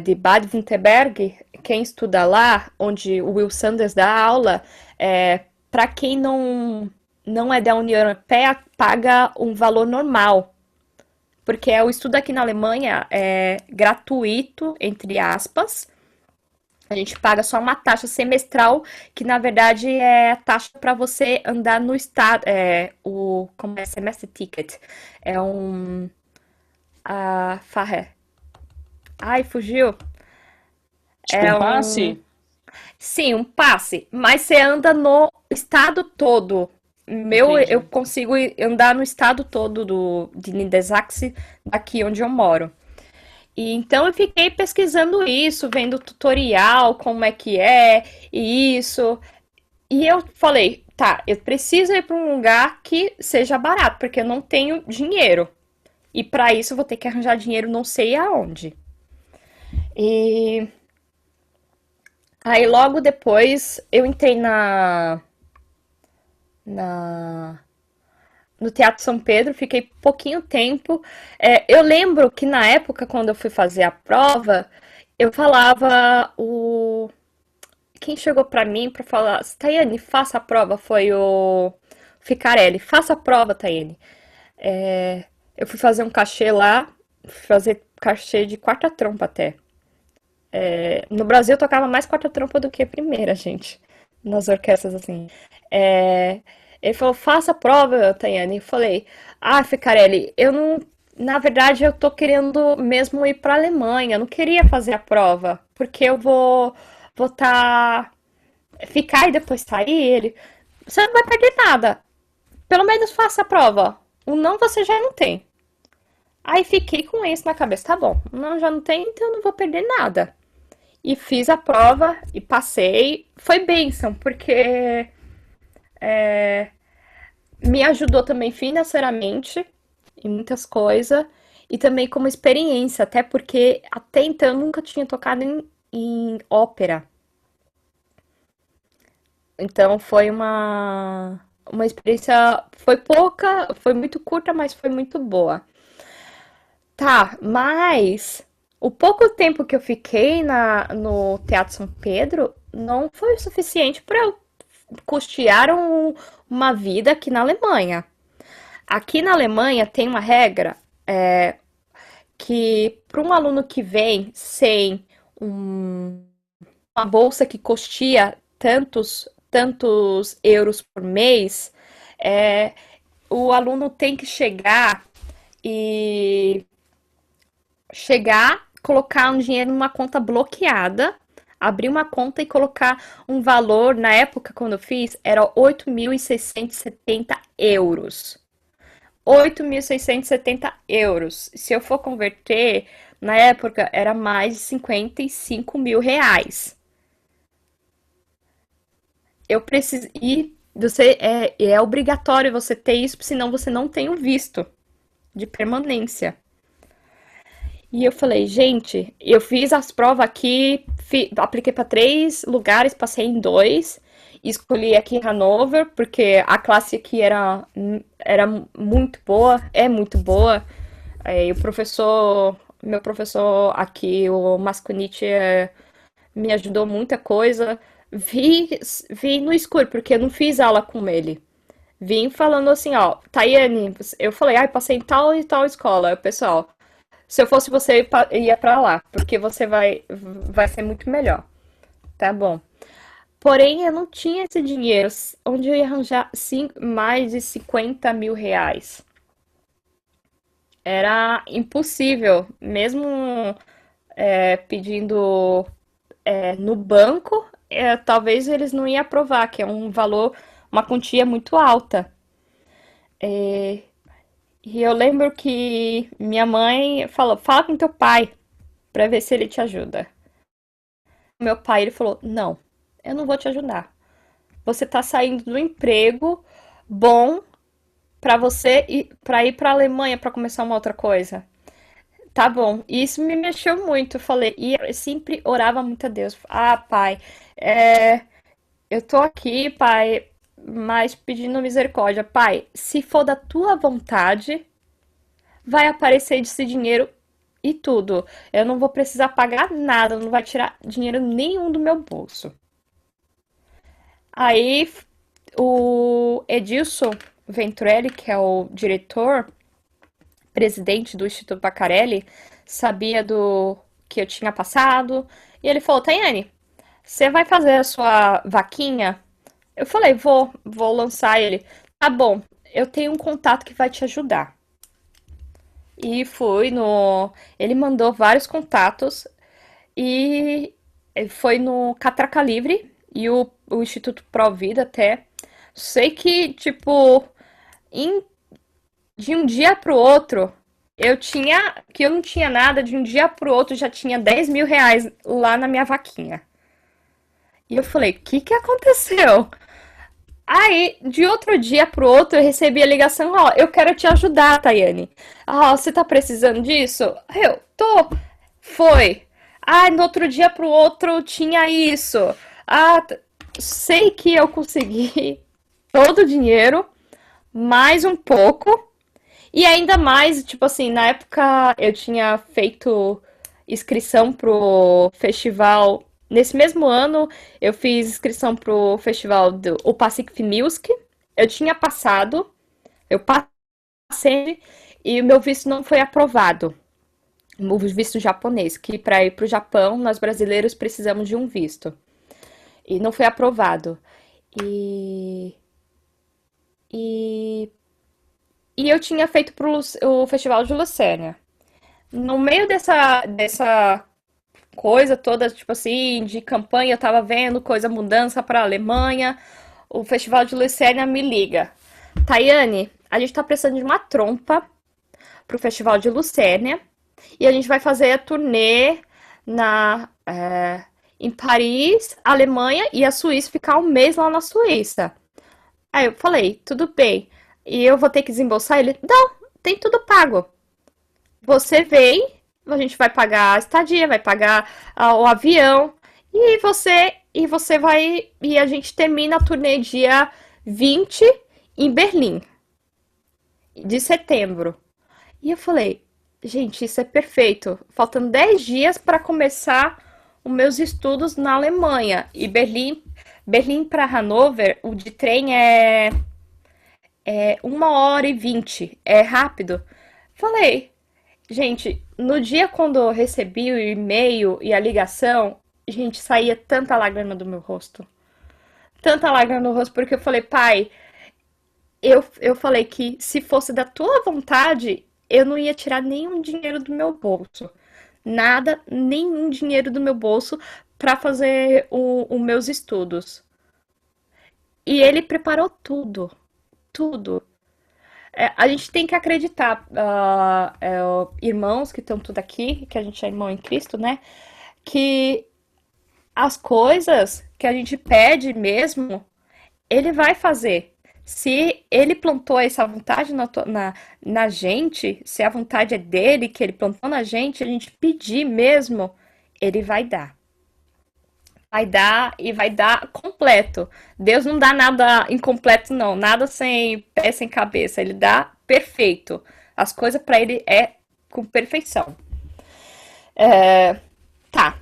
de Baden-Württemberg, quem estuda lá, onde o Will Sanders dá aula, para quem não é da União Europeia, paga um valor normal. Porque o estudo aqui na Alemanha é gratuito, entre aspas. A gente paga só uma taxa semestral, que na verdade é a taxa para você andar no estado. Como é semester ticket? É um. Farre. Ai, fugiu. Tipo É um um. passe? Sim, um passe. Mas você anda no estado todo. Eu Entendi. consigo andar no estado todo de Niedersachsen, daqui onde eu moro. E então eu fiquei pesquisando isso, vendo tutorial, como é que é, e isso. E eu falei, tá, eu preciso ir para um lugar que seja barato, porque eu não tenho dinheiro. E para isso eu vou ter que arranjar dinheiro não sei aonde. E aí logo depois eu entrei na no Teatro São Pedro, fiquei pouquinho tempo. Eu lembro que na época, quando eu fui fazer a prova, eu falava o. Quem chegou pra mim pra falar, Tayane, faça a prova, foi o Ficarelli. Faça a prova, Tayane. Eu fui fazer um cachê lá, fui fazer cachê de quarta trompa até. No Brasil eu tocava mais quarta trompa do que a primeira, gente. Nas orquestras, assim. É, Ele falou, faça a prova, Tayane. Eu falei, Ficarelli, eu não. Na verdade, eu tô querendo mesmo ir pra Alemanha. Eu não queria fazer a prova, porque eu vou ficar e depois sair. Ele, você não vai perder nada. Pelo menos faça a prova. O não você já não tem. Aí fiquei com isso na cabeça. Tá bom, não já não tem, então eu não vou perder nada. E fiz a prova e passei. Foi bênção, porque me ajudou também financeiramente em muitas coisas e também como experiência, até porque até então eu nunca tinha tocado em ópera. Então foi uma experiência, foi pouca, foi muito curta, mas foi muito boa. Tá, mas o pouco tempo que eu fiquei no Teatro São Pedro não foi o suficiente para eu custear uma vida aqui na Alemanha. Aqui na Alemanha tem uma regra que para um aluno que vem sem uma bolsa que custeia tantos euros por mês, é, o aluno tem que e colocar um dinheiro numa conta bloqueada, abrir uma conta e colocar um valor, na época quando eu fiz, era 8.670 euros. 8.670 euros. Se eu for converter, na época era mais de 55 mil reais. Eu preciso. E é obrigatório você ter isso, senão você não tem o visto de permanência. E eu falei, gente, eu fiz as provas aqui, apliquei para 3 lugares, passei em 2, escolhi aqui em Hanover, porque a classe aqui era muito boa, é muito boa. E o professor, meu professor aqui, o Mascunite, me ajudou muita coisa. Vi, vi no escuro, porque eu não fiz aula com ele. Vim falando assim, ó, Tayane, eu falei, ai, passei em tal e tal escola. Aí o pessoal, se eu fosse você, ia pra lá, porque você vai ser muito melhor. Tá bom. Porém, eu não tinha esse dinheiro. Onde eu ia arranjar mais de 50 mil reais? Era impossível. Mesmo pedindo no banco, talvez eles não iam aprovar, que é um valor, uma quantia muito alta. E eu lembro que minha mãe falou: fala com teu pai pra ver se ele te ajuda. Meu pai, ele falou: não, eu não vou te ajudar. Você tá saindo do emprego bom pra você ir para ir para Alemanha pra começar uma outra coisa. Tá bom. E isso me mexeu muito. Eu falei, e eu sempre orava muito a Deus. Ah, pai, é, eu tô aqui, pai, mas pedindo misericórdia. Pai, se for da tua vontade, vai aparecer esse dinheiro e tudo. Eu não vou precisar pagar nada, não vai tirar dinheiro nenhum do meu bolso. Aí o Edilson Venturelli, que é o diretor, presidente do Instituto Pacarelli, sabia do que eu tinha passado. E ele falou: Tayane, você vai fazer a sua vaquinha? Eu falei: vou lançar ele. Tá bom, eu tenho um contato que vai te ajudar. E fui no. Ele mandou vários contatos e foi no Catraca Livre e o Instituto Provida até. Sei que, tipo, em de um dia pro outro, eu não tinha nada, de um dia pro outro já tinha 10 mil reais lá na minha vaquinha. E eu falei, o que que aconteceu? Aí, de outro dia pro outro, eu recebi a ligação, ó, eu quero te ajudar, Tayane. Ah, você tá precisando disso? Eu, tô. Foi. Ah, no outro dia pro outro tinha isso. Ah, sei que eu consegui todo o dinheiro, mais um pouco. E ainda mais, tipo assim, na época eu tinha feito inscrição pro festival. Nesse mesmo ano, eu fiz inscrição pro festival do o Pacific Music. Eu tinha passado, eu passei e o meu visto não foi aprovado. O visto japonês, que para ir pro Japão, nós brasileiros precisamos de um visto. E não foi aprovado. E, e, e eu tinha feito pro o Festival de Lucénia. No meio dessa coisa toda, tipo assim, de campanha, eu tava vendo coisa mudança pra Alemanha. O Festival de Lucénia me liga. Tayane, a gente tá precisando de uma trompa pro Festival de Lucénia. E a gente vai fazer a turnê em Paris, Alemanha e a Suíça, ficar um mês lá na Suíça. Aí eu falei, tudo bem. E eu vou ter que desembolsar? Ele, não, tem tudo pago. Você vem, a gente vai pagar a estadia, vai pagar o avião e você vai e a gente termina a turnê dia 20 em Berlim, de setembro. E eu falei, gente, isso é perfeito. Faltam 10 dias para começar os meus estudos na Alemanha. E Berlim para Hanover, o de trem é 1 hora e 20. É rápido. Falei, gente, no dia quando eu recebi o e-mail e a ligação, gente, saía tanta lágrima do meu rosto. Tanta lágrima no rosto, porque eu falei, pai, eu falei que se fosse da tua vontade, eu não ia tirar nenhum dinheiro do meu bolso. Nada, nenhum dinheiro do meu bolso para fazer os meus estudos. E ele preparou tudo, tudo. A gente tem que acreditar, irmãos que estão tudo aqui, que a gente é irmão em Cristo, né? Que as coisas que a gente pede mesmo, ele vai fazer. Se ele plantou essa vontade na gente, se a vontade é dele, que ele plantou na gente, a gente pedir mesmo, ele vai dar. Vai dar e vai dar completo. Deus não dá nada incompleto, não. Nada sem pé, sem cabeça. Ele dá perfeito. As coisas para ele é com perfeição. Tá.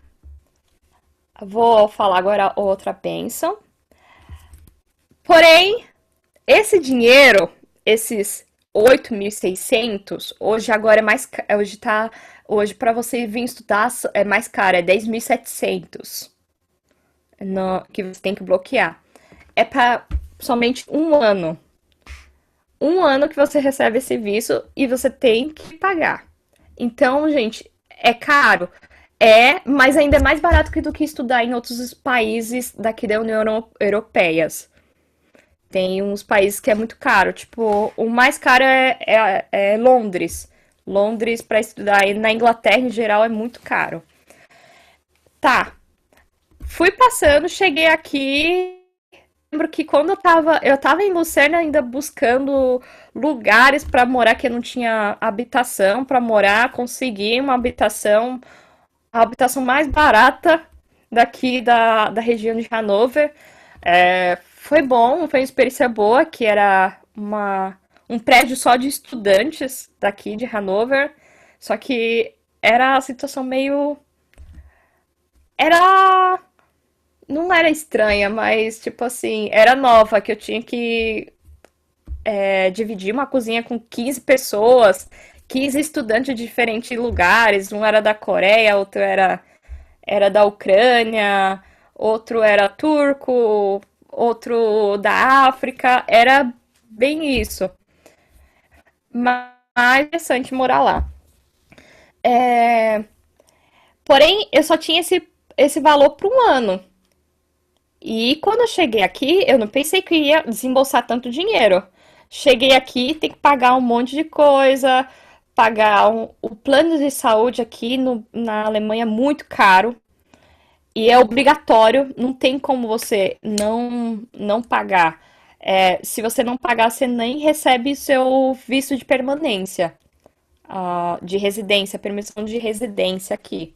Vou falar agora outra bênção. Porém, esse dinheiro, esses 8.600 hoje agora é mais, hoje para você vir estudar é mais caro, é 10.700 que você tem que bloquear. É para somente um ano. Um ano que você recebe esse visto e você tem que pagar. Então, gente, é caro. É, mas ainda é mais barato do que estudar em outros países daqui da União Europeia. Tem uns países que é muito caro. Tipo, o mais caro é Londres. Londres para estudar. E na Inglaterra, em geral, é muito caro. Tá. Fui passando, cheguei aqui. Lembro que quando eu tava em Lucerna ainda buscando lugares para morar que eu não tinha habitação para morar, consegui uma habitação, a habitação mais barata daqui da região de Hanover. Foi bom, foi uma experiência boa, que era um prédio só de estudantes daqui de Hanover. Só que era a situação meio. Era. Não era estranha, mas tipo assim, era nova, que eu tinha que dividir uma cozinha com 15 pessoas, 15 estudantes de diferentes lugares. Um era da Coreia, outro era da Ucrânia, outro era turco, outro da África. Era bem isso. Mas é interessante morar lá. Porém, eu só tinha esse valor para um ano. E quando eu cheguei aqui, eu não pensei que ia desembolsar tanto dinheiro. Cheguei aqui, tem que pagar um monte de coisa, pagar o plano de saúde aqui na Alemanha é muito caro e é obrigatório, não tem como você não pagar. Se você não pagar, você nem recebe seu visto de permanência, de residência, permissão de residência aqui.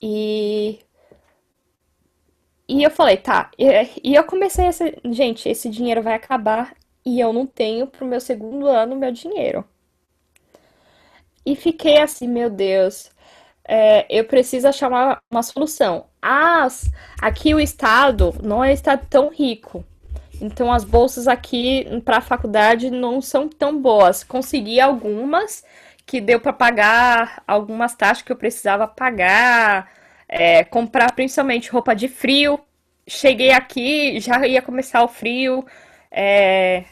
E E eu falei, tá. E eu comecei a ser, gente, esse dinheiro vai acabar e eu não tenho pro meu segundo ano meu dinheiro. E fiquei assim, meu Deus, eu preciso achar uma solução. Aqui o estado não é um estado tão rico. Então as bolsas aqui para a faculdade não são tão boas. Consegui algumas que deu para pagar algumas taxas que eu precisava pagar, comprar principalmente roupa de frio. Cheguei aqui, já ia começar o frio. é,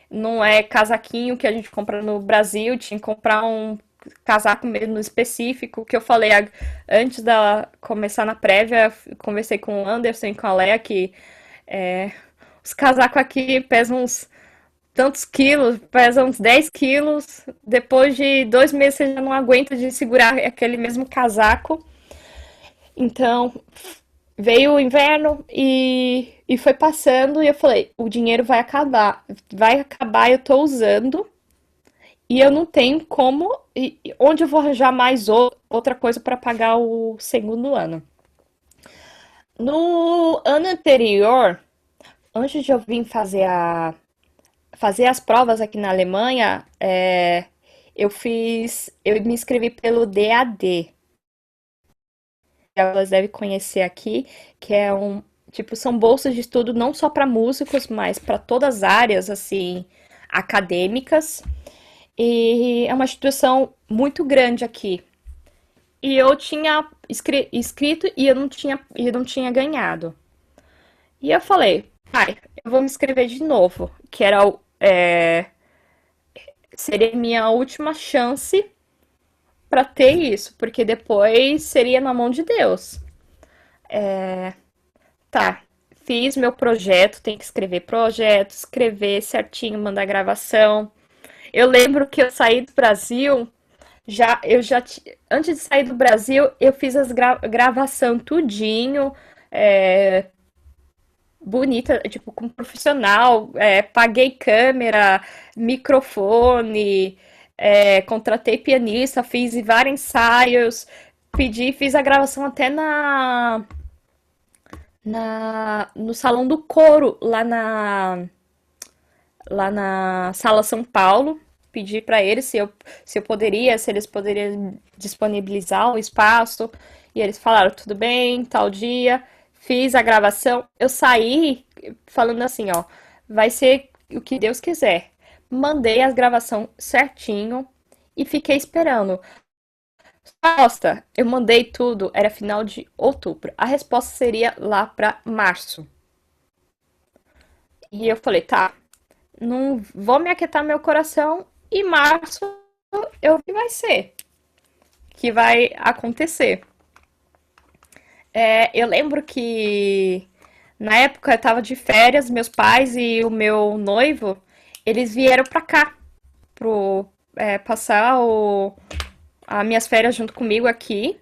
não é casaquinho que a gente compra no Brasil, tinha que comprar um casaco mesmo específico, que eu falei antes da começar na prévia, conversei com o Anderson e com a Léa que os casacos aqui pesam uns tantos quilos, pesam uns 10 quilos. Depois de 2 meses você já não aguenta de segurar aquele mesmo casaco. Então veio o inverno e foi passando e eu falei, o dinheiro vai acabar, eu tô usando e eu não tenho como, onde eu vou arranjar mais outra coisa para pagar o segundo ano. No ano anterior, antes de eu vir fazer as provas aqui na Alemanha, eu me inscrevi pelo DAD. Elas devem conhecer aqui, que é tipo, são bolsas de estudo não só para músicos, mas para todas as áreas, assim, acadêmicas. E é uma instituição muito grande aqui. E eu tinha inscrito e eu não tinha ganhado. E eu falei, pai, eu vou me inscrever de novo, que seria minha última chance para ter isso, porque depois seria na mão de Deus. Tá, fiz meu projeto, tem que escrever projeto, escrever certinho, mandar gravação. Eu lembro que eu saí do Brasil, antes de sair do Brasil, eu fiz as gravação tudinho, bonita, tipo, com profissional, paguei câmera, microfone, contratei pianista, fiz vários ensaios, fiz a gravação até no salão do coro, lá na Sala São Paulo. Pedi para eles se eles poderiam disponibilizar o espaço. E eles falaram, tudo bem, tal dia. Fiz a gravação. Eu saí falando assim, ó, vai ser o que Deus quiser. Mandei a gravação certinho e fiquei esperando. Resposta, eu mandei tudo, era final de outubro. A resposta seria lá para março. E eu falei, tá, não vou me aquietar meu coração e março eu que vai ser, que vai acontecer. Eu lembro que na época eu tava de férias, meus pais e o meu noivo, eles vieram pra cá, passar as minhas férias junto comigo aqui,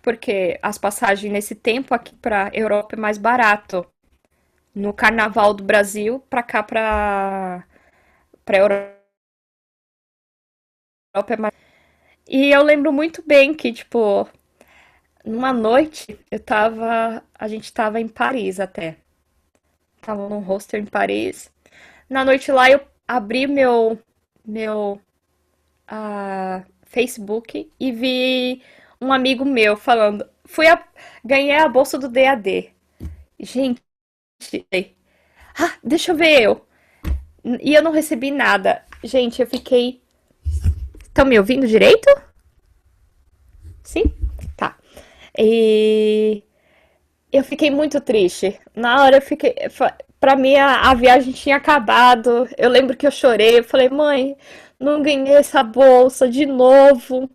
porque as passagens nesse tempo aqui pra Europa é mais barato. No Carnaval do Brasil, pra cá, pra Europa é mais. E eu lembro muito bem que, tipo, numa noite a gente tava em Paris até. Tava num hostel em Paris. Na noite lá eu abri meu Facebook e vi um amigo meu falando, ganhei a bolsa do DAD. Gente, deixa eu ver eu. E eu não recebi nada. Gente, eu fiquei. Estão me ouvindo direito? Sim? Tá. E eu fiquei muito triste. Na hora eu fiquei. Pra mim a viagem tinha acabado. Eu lembro que eu chorei. Eu falei, mãe, não ganhei essa bolsa de novo.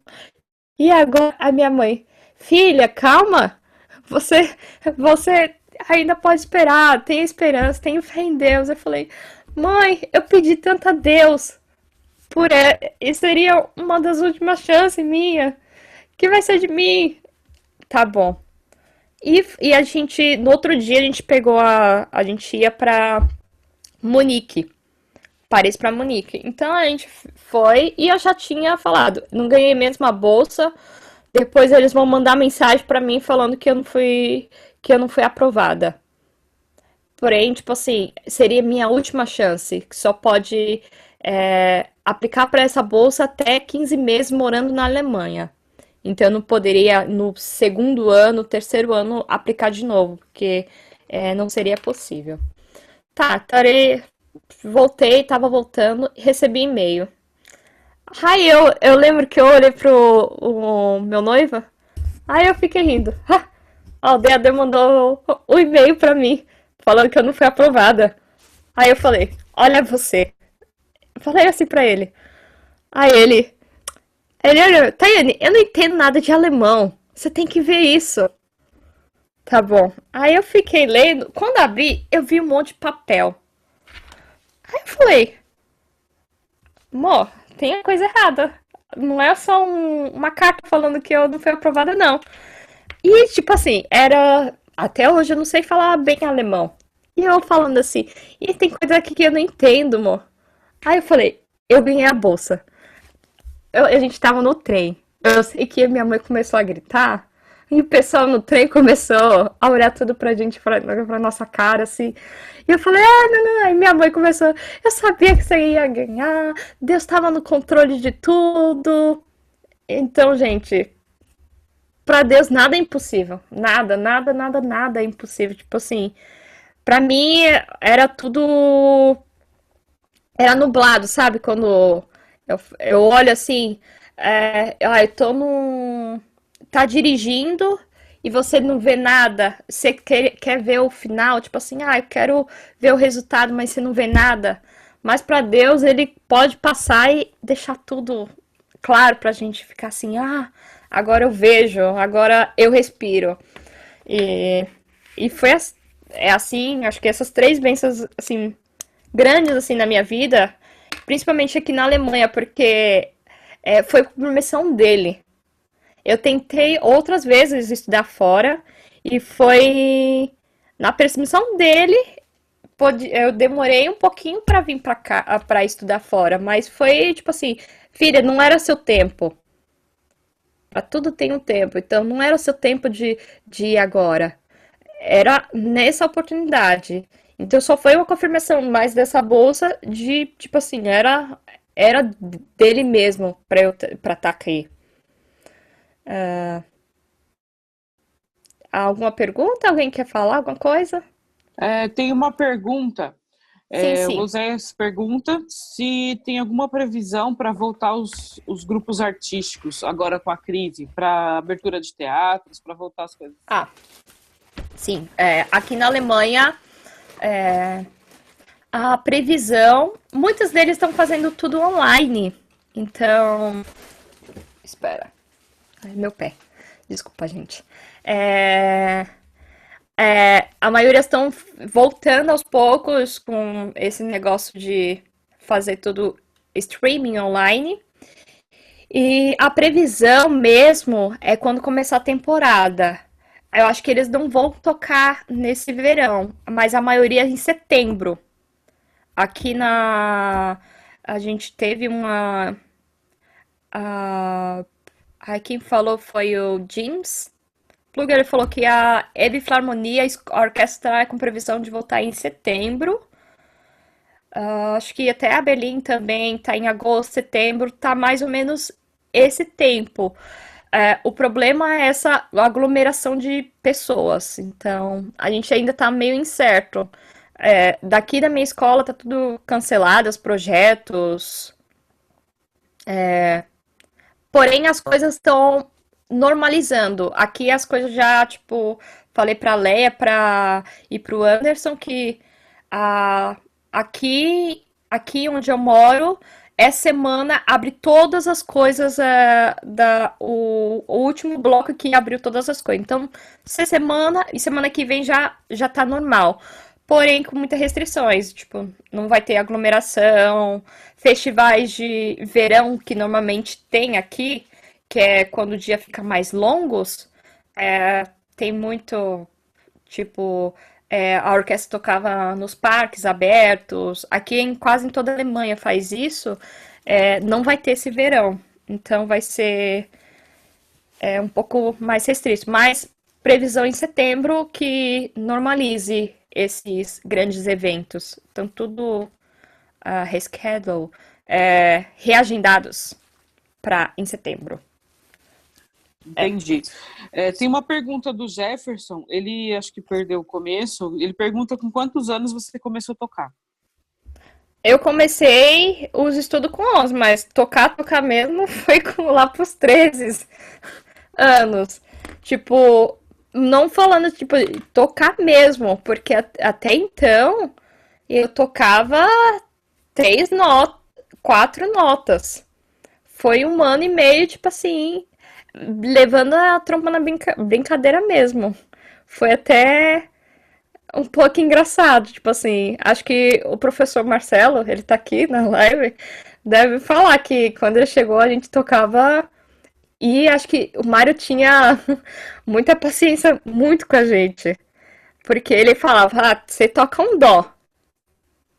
E agora a minha mãe, filha, calma. Você, você ainda pode esperar. Tem esperança, tem fé em Deus. Eu falei, mãe, eu pedi tanto a Deus e seria uma das últimas chances minha. Que vai ser de mim? Tá bom. E a gente, no outro dia, a gente pegou a gente ia pra Munique, Paris pra Munique. Então a gente foi e eu já tinha falado, não ganhei mesmo a bolsa. Depois eles vão mandar mensagem pra mim falando que eu não fui aprovada. Porém, tipo assim, seria minha última chance, que só pode aplicar para essa bolsa até 15 meses morando na Alemanha. Então eu não poderia, no segundo ano, terceiro ano, aplicar de novo, porque não seria possível. Tá, voltei, tava voltando, recebi e-mail. Aí eu lembro que eu olhei pro meu noivo, aí eu fiquei rindo. A DAD mandou o e-mail pra mim, falando que eu não fui aprovada. Aí eu falei, olha você. Falei assim pra ele. Aí ele, Tayane, eu não entendo nada de alemão. Você tem que ver isso. Tá bom. Aí eu fiquei lendo. Quando abri, eu vi um monte de papel. Aí eu falei, amor, tem coisa errada. Não é só uma carta falando que eu não fui aprovada, não. E, tipo assim, era. Até hoje eu não sei falar bem alemão. E eu falando assim, e tem coisa aqui que eu não entendo, amor. Aí eu falei, eu ganhei a bolsa. A gente tava no trem. Eu sei que minha mãe começou a gritar. E o pessoal no trem começou a olhar tudo pra gente, pra nossa cara, assim. E eu falei, não, não. Aí minha mãe começou, eu sabia que você ia ganhar. Deus tava no controle de tudo. Então, gente, pra Deus nada é impossível. Nada, nada, nada, nada é impossível. Tipo assim, pra mim era tudo. Era nublado, sabe? Quando eu olho assim, eu tô num. Tá dirigindo e você não vê nada. Você quer ver o final, tipo assim, eu quero ver o resultado, mas você não vê nada. Mas pra Deus, ele pode passar e deixar tudo claro pra gente ficar assim, agora eu vejo, agora eu respiro. E, e assim, acho que essas três bênçãos, assim, grandes, assim, na minha vida, principalmente aqui na Alemanha, porque foi por missão dele. Eu tentei outras vezes estudar fora e foi Na percepção dele, eu demorei um pouquinho pra vir pra cá, pra estudar fora, mas foi tipo assim, filha, não era seu tempo. Pra tudo tem um tempo, então não era o seu tempo de ir agora. Era nessa oportunidade. Então só foi uma confirmação mais dessa bolsa de, tipo assim, era dele mesmo pra estar aqui. Alguma pergunta? Alguém quer falar alguma coisa? Tem uma pergunta. Sim, O sim. José pergunta se tem alguma previsão para voltar os grupos artísticos agora com a crise, para abertura de teatros, para voltar as coisas. Ah, sim. Aqui na Alemanha, a previsão, muitos deles estão fazendo tudo online. Então, espera. Ai, meu pé. Desculpa, gente. É, a maioria estão voltando aos poucos com esse negócio de fazer tudo streaming online. E a previsão mesmo é quando começar a temporada. Eu acho que eles não vão tocar nesse verão, mas a maioria é em setembro. Aqui na. A gente teve uma. A, quem falou foi o James Plugger. Ele falou que a Elbphilharmonia Orquestra é com previsão de voltar em setembro. Acho que até a Berlim também tá em agosto, setembro, tá mais ou menos esse tempo. O problema é essa aglomeração de pessoas, então a gente ainda tá meio incerto. Daqui da minha escola tá tudo cancelado, os projetos, porém as coisas estão normalizando. Aqui as coisas já, tipo, falei pra Leia e pro Anderson que a, aqui onde eu moro, essa semana abre todas as coisas, o último bloco que abriu todas as coisas. Então, essa semana e semana que vem já tá normal. Porém, com muitas restrições, tipo, não vai ter aglomeração, festivais de verão que normalmente tem aqui, que é quando o dia fica mais longos, tem muito. Tipo, a orquestra tocava nos parques abertos. Aqui quase em toda a Alemanha faz isso. Não vai ter esse verão. Então vai ser um pouco mais restrito. Mas previsão em setembro que normalize esses grandes eventos. Então tudo reschedule, reagendados para em setembro. Entendi. Tem uma pergunta do Jefferson, ele acho que perdeu o começo. Ele pergunta com quantos anos você começou a tocar? Eu comecei os estudos com 11, mas tocar mesmo foi lá pros 13 anos. Tipo, não falando, tipo, tocar mesmo, porque até então eu tocava 3 notas, 4 notas. Foi 1 ano e meio, tipo assim, levando a trompa na brincadeira mesmo. Foi até um pouco engraçado, tipo assim, acho que o professor Marcelo, ele tá aqui na live, deve falar que quando ele chegou a gente tocava e acho que o Mário tinha muita paciência muito com a gente, porque ele falava, você toca um dó.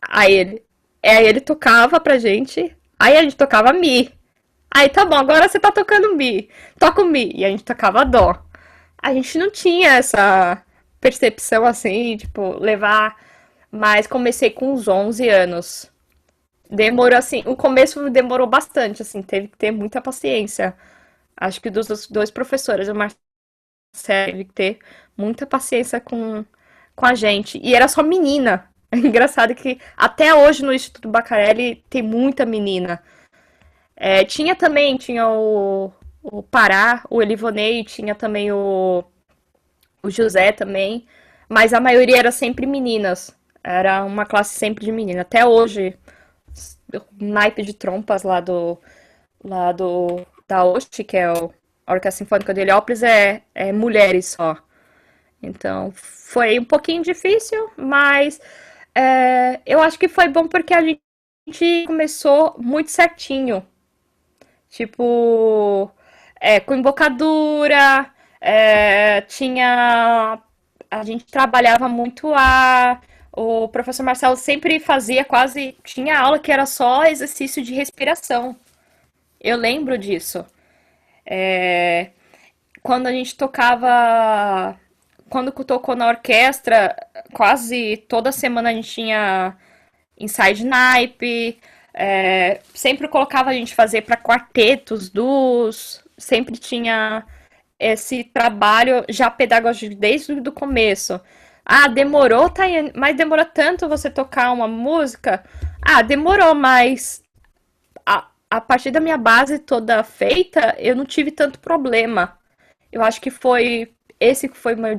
Aí ele tocava pra gente, aí a gente tocava mi. Aí tá bom, agora você tá tocando mi. Toca o mi. E a gente tocava dó. A gente não tinha essa percepção assim, tipo, levar. Mas comecei com uns 11 anos. Demorou assim, o começo demorou bastante, assim, teve que ter muita paciência. Acho que dos dois professores, o Marcelo teve que ter muita paciência com a gente. E era só menina. É engraçado que até hoje no Instituto Bacarelli tem muita menina. Tinha o Pará, o Elivonei, tinha também o José também, mas a maioria era sempre meninas. Era uma classe sempre de menina. Até hoje, o naipe de trompas da OST, que é a Orquestra Sinfônica de Heliópolis, é mulheres só. Então, foi um pouquinho difícil, mas eu acho que foi bom porque a gente começou muito certinho. Tipo, com embocadura, tinha a gente trabalhava muito a. O professor Marcelo sempre fazia quase. Tinha aula que era só exercício de respiração. Eu lembro disso. É, quando a gente tocava. Quando tocou na orquestra, quase toda semana a gente tinha ensaio de naipe. Sempre colocava a gente fazer para quartetos, duos. Sempre tinha esse trabalho já pedagógico desde o começo. Ah, demorou, Tayane, mas demorou tanto você tocar uma música? Ah, demorou, mas a partir da minha base toda feita, eu não tive tanto problema. Eu acho que foi esse que foi o meu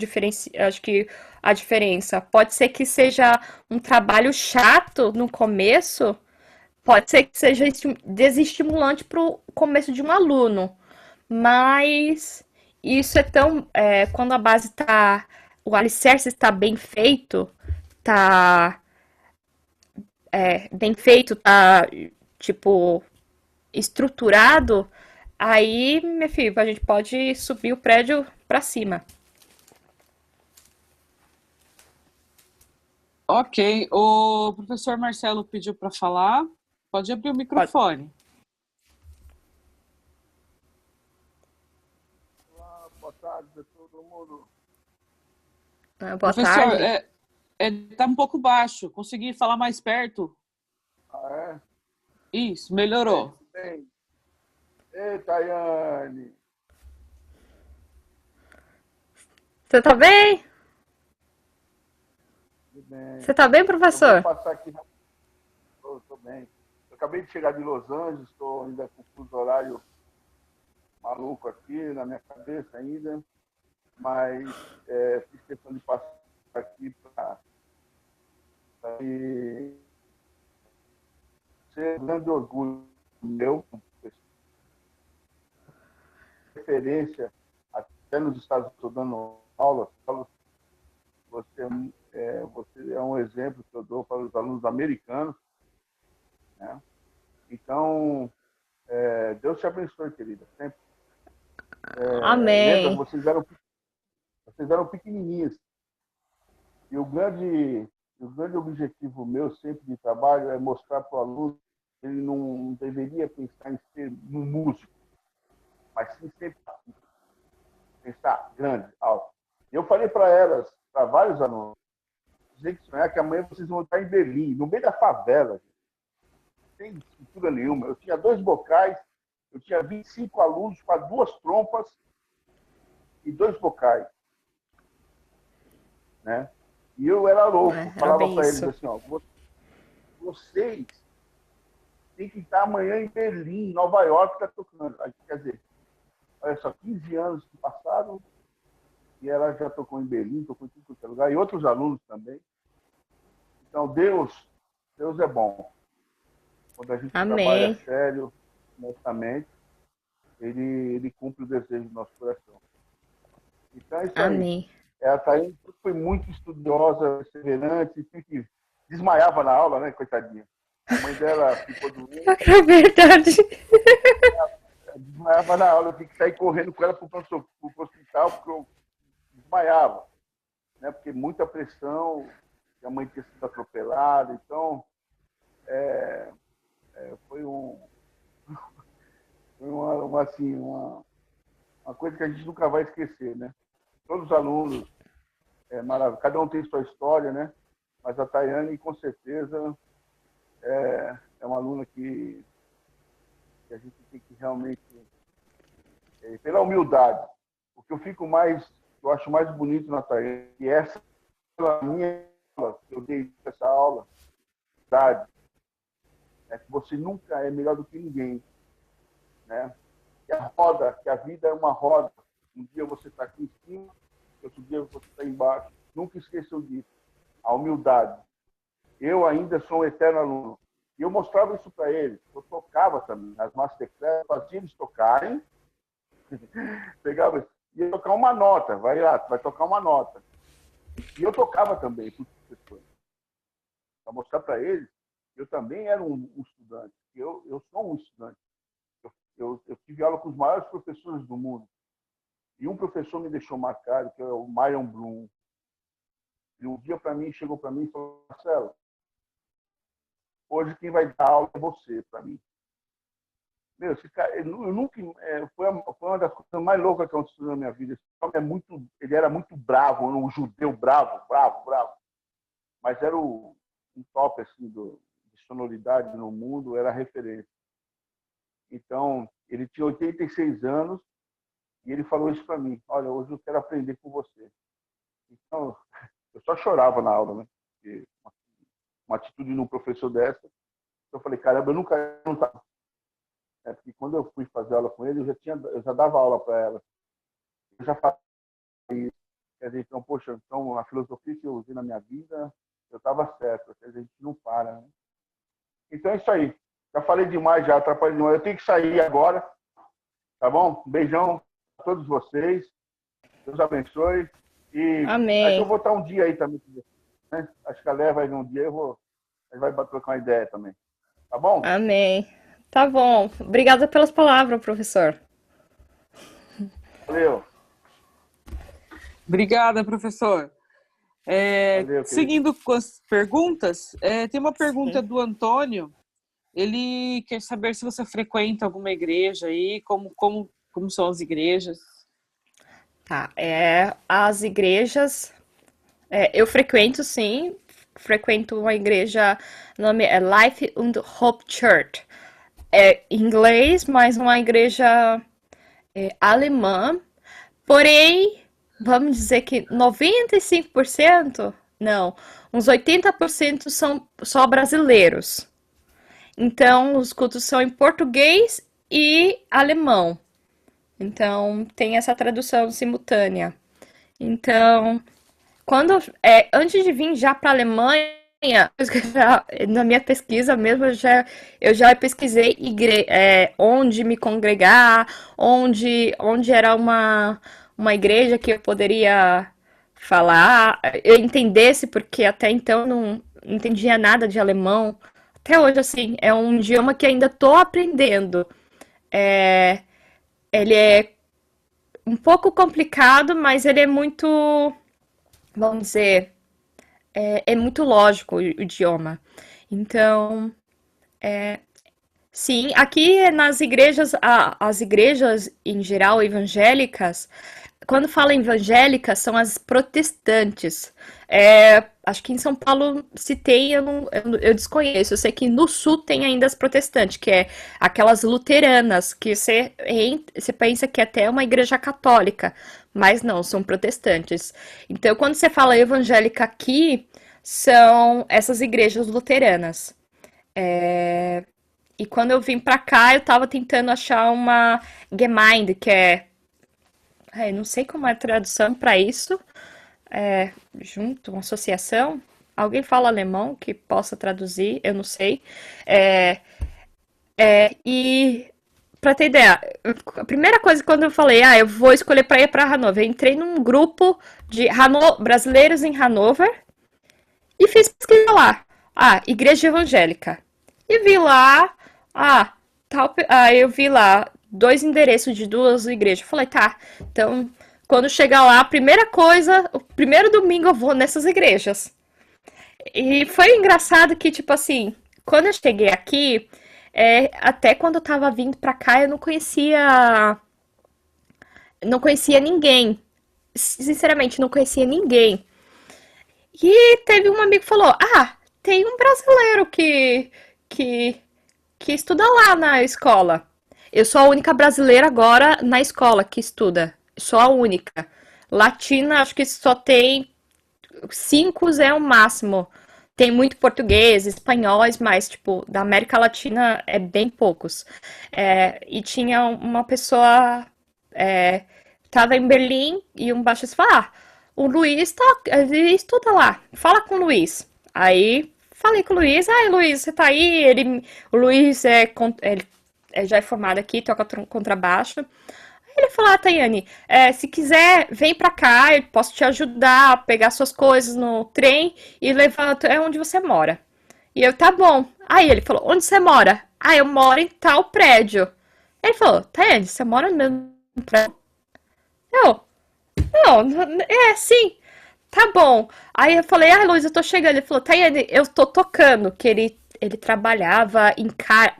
acho que a diferença. Pode ser que seja um trabalho chato no começo, pode ser que seja desestimulante para o começo de um aluno, mas isso é tão. Quando a base está. O alicerce está bem feito, tá bem feito, tá tipo estruturado, aí, meu filho, a gente pode subir o prédio para cima. Ok, o professor Marcelo pediu para falar. Pode abrir o Pode. microfone. Olá, boa tarde a todo mundo. Boa Professor, tarde. tá um pouco baixo. Consegui falar mais perto? Ah, é? Isso, Bem, melhorou. bem. Ei, Tayane. Você tá bem? Tudo bem. Você tá bem, Eu vou professor? passar aqui. Estou bem. Eu acabei de chegar de Los Angeles, estou ainda com o fuso horário maluco aqui na minha cabeça ainda, mas fiz questão de passar aqui para ser um grande orgulho meu, referência até nos Estados Unidos, estou dando aulas, você, você é um exemplo que eu dou para os alunos americanos, né? Então, Deus te abençoe, querida. Sempre, lembra, Amém. vocês eram pequenininhas. E o grande objetivo meu sempre de trabalho é mostrar para o aluno que ele não deveria pensar em ser um músico, mas sim sempre pensar grande, alto. E eu falei para elas, para vários alunos, dizer que sonhar que amanhã vocês vão estar em Berlim, no meio da favela, sem estrutura nenhuma. Eu tinha 2 bocais, eu tinha 25 alunos para 2 trompas e 2 bocais, né? E eu era louco, É falava bem para eles isso. assim, ó, vocês têm que estar amanhã em Berlim, Nova York, tá tocando. Quer dizer, olha só, 15 anos que passaram e ela já tocou em Berlim, tocou em tudo quanto é lugar, e outros alunos também. Então, Deus é bom. Quando a gente trabalha Amém. sério, honestamente, ele cumpre o desejo do nosso coração. Então é isso aí. Amém. Ela foi muito estudiosa, perseverante, que desmaiava na aula, né, coitadinha. A mãe dela ficou doente, É verdade. desmaiava na aula, eu tinha que sair correndo com ela para o hospital, porque eu desmaiava, né, porque muita pressão, a mãe tinha sido atropelada, então foi uma coisa que a gente nunca vai esquecer, né? Todos os alunos, maravilhoso, cada um tem sua história, né? Mas a Tayane, com certeza, é uma aluna que a gente tem que realmente, pela humildade, o que eu acho mais bonito na Tayane, e essa minha aula, eu dei essa aula, verdade, é que você nunca é melhor do que ninguém, né? Que a vida é uma roda. Um dia você está aqui em cima, outro dia você está embaixo. Nunca esqueçam disso. A humildade. Eu ainda sou um eterno aluno. E eu mostrava isso para eles. Eu tocava também nas masterclass, fazia eles tocarem, pegava, ia tocar uma nota, vai lá, vai tocar uma nota. E eu tocava também para os professores, para mostrar para eles que eu também era um estudante. Eu sou um estudante. Eu tive aula com os maiores professores do mundo. E um professor me deixou marcado, que é o Myron Bloom. E um dia chegou para mim e falou: Marcelo, hoje quem vai dar aula é você para mim. Meu, esse cara, eu nunca, foi uma das coisas mais loucas que aconteceu na minha vida. Esse homem ele era muito bravo, um judeu bravo. Mas era um top assim, de sonoridade no mundo, era referência. Então, ele tinha 86 anos e ele falou isso para mim: olha, hoje eu quero aprender com você. Então, eu só chorava na aula, né? Porque uma atitude de um professor dessa. Eu falei: caramba, eu nunca não tava. Porque quando eu fui fazer aula com ele, eu já dava aula para ela. Eu já fazia isso. Quer dizer, então, poxa, então a filosofia que eu usei na minha vida, eu estava certo. Quer dizer, a gente não para, né? Então é isso aí. Já falei demais, já atrapalhei demais. Eu tenho que sair agora, tá bom? Um beijão a todos vocês. Deus abençoe. E acho que eu Amém. vou estar um dia aí também, né? Acho que a Léa vai vir um dia, a gente vai trocar uma ideia também. Tá bom? Amém. Tá bom. Obrigada pelas palavras, professor. Valeu. Obrigada, professor. Valeu, querido. Seguindo com as perguntas, tem uma pergunta Sim. do Antônio. Ele quer saber se você frequenta alguma igreja aí, como são as igrejas. Tá. As igrejas. Eu frequento, sim. Frequento uma igreja, o nome é Life and Hope Church. É em inglês, mas uma igreja alemã. Porém, vamos dizer que 95%, não, uns 80% são só brasileiros. Então, os cultos são em português e alemão. Então, tem essa tradução simultânea. Então, antes de vir já para a Alemanha, na minha pesquisa mesmo, eu já pesquisei onde me congregar, onde era uma igreja que eu poderia falar, eu entendesse, porque até então não entendia nada de alemão. Até hoje, assim, é um idioma que ainda estou aprendendo. É, ele é um pouco complicado, mas ele é muito, vamos dizer, é muito lógico o idioma. Então, sim, aqui nas igrejas, as igrejas em geral evangélicas, quando fala evangélicas, são as protestantes. Acho que em São Paulo se tem, eu desconheço. Eu sei que no sul tem ainda as protestantes, que é aquelas luteranas, que você pensa que é até uma igreja católica, mas não, são protestantes. Então, quando você fala evangélica aqui, são essas igrejas luteranas. E quando eu vim pra cá, eu tava tentando achar uma Gemeinde, que eu não sei como é a tradução pra isso, junto, uma associação. Alguém fala alemão que possa traduzir, eu não sei. É, e pra ter ideia, a primeira coisa quando eu falei, eu vou escolher pra ir pra Hannover, eu entrei num grupo de brasileiros em Hannover e fiz pesquisa lá. Igreja evangélica. E vi lá, eu vi lá 2 endereços de 2 igrejas. Falei, tá, então quando chegar lá, a primeira coisa, o primeiro domingo eu vou nessas igrejas. E foi engraçado que, tipo assim, quando eu cheguei aqui, até quando eu tava vindo pra cá, eu não conhecia ninguém. Sinceramente, não conhecia ninguém. E teve um amigo que falou: tem um brasileiro que, que estuda lá na escola. Eu sou a única brasileira agora na escola que estuda. Sou a única. Latina, acho que só tem 5 é o máximo. Tem muito português, espanhóis, mas, tipo, da América Latina é bem poucos. E tinha uma pessoa, tava em Berlim e um baixista falou: o Luiz ele estuda lá, fala com o Luiz. Aí falei com o Luiz: Luiz, você tá aí? O Luiz ele já é formado aqui, toca contrabaixo. Aí ele falou: Tayane, se quiser, vem pra cá, eu posso te ajudar a pegar suas coisas no trem e levar até onde você mora. E eu, tá bom. Aí ele falou: onde você mora? Eu moro em tal prédio. Ele falou: Tayane, você mora no mesmo prédio? Eu, não, sim. tá bom. Aí eu falei, ah, Luiz, eu tô chegando. Ele falou, Tayane, eu tô tocando, que ele trabalhava em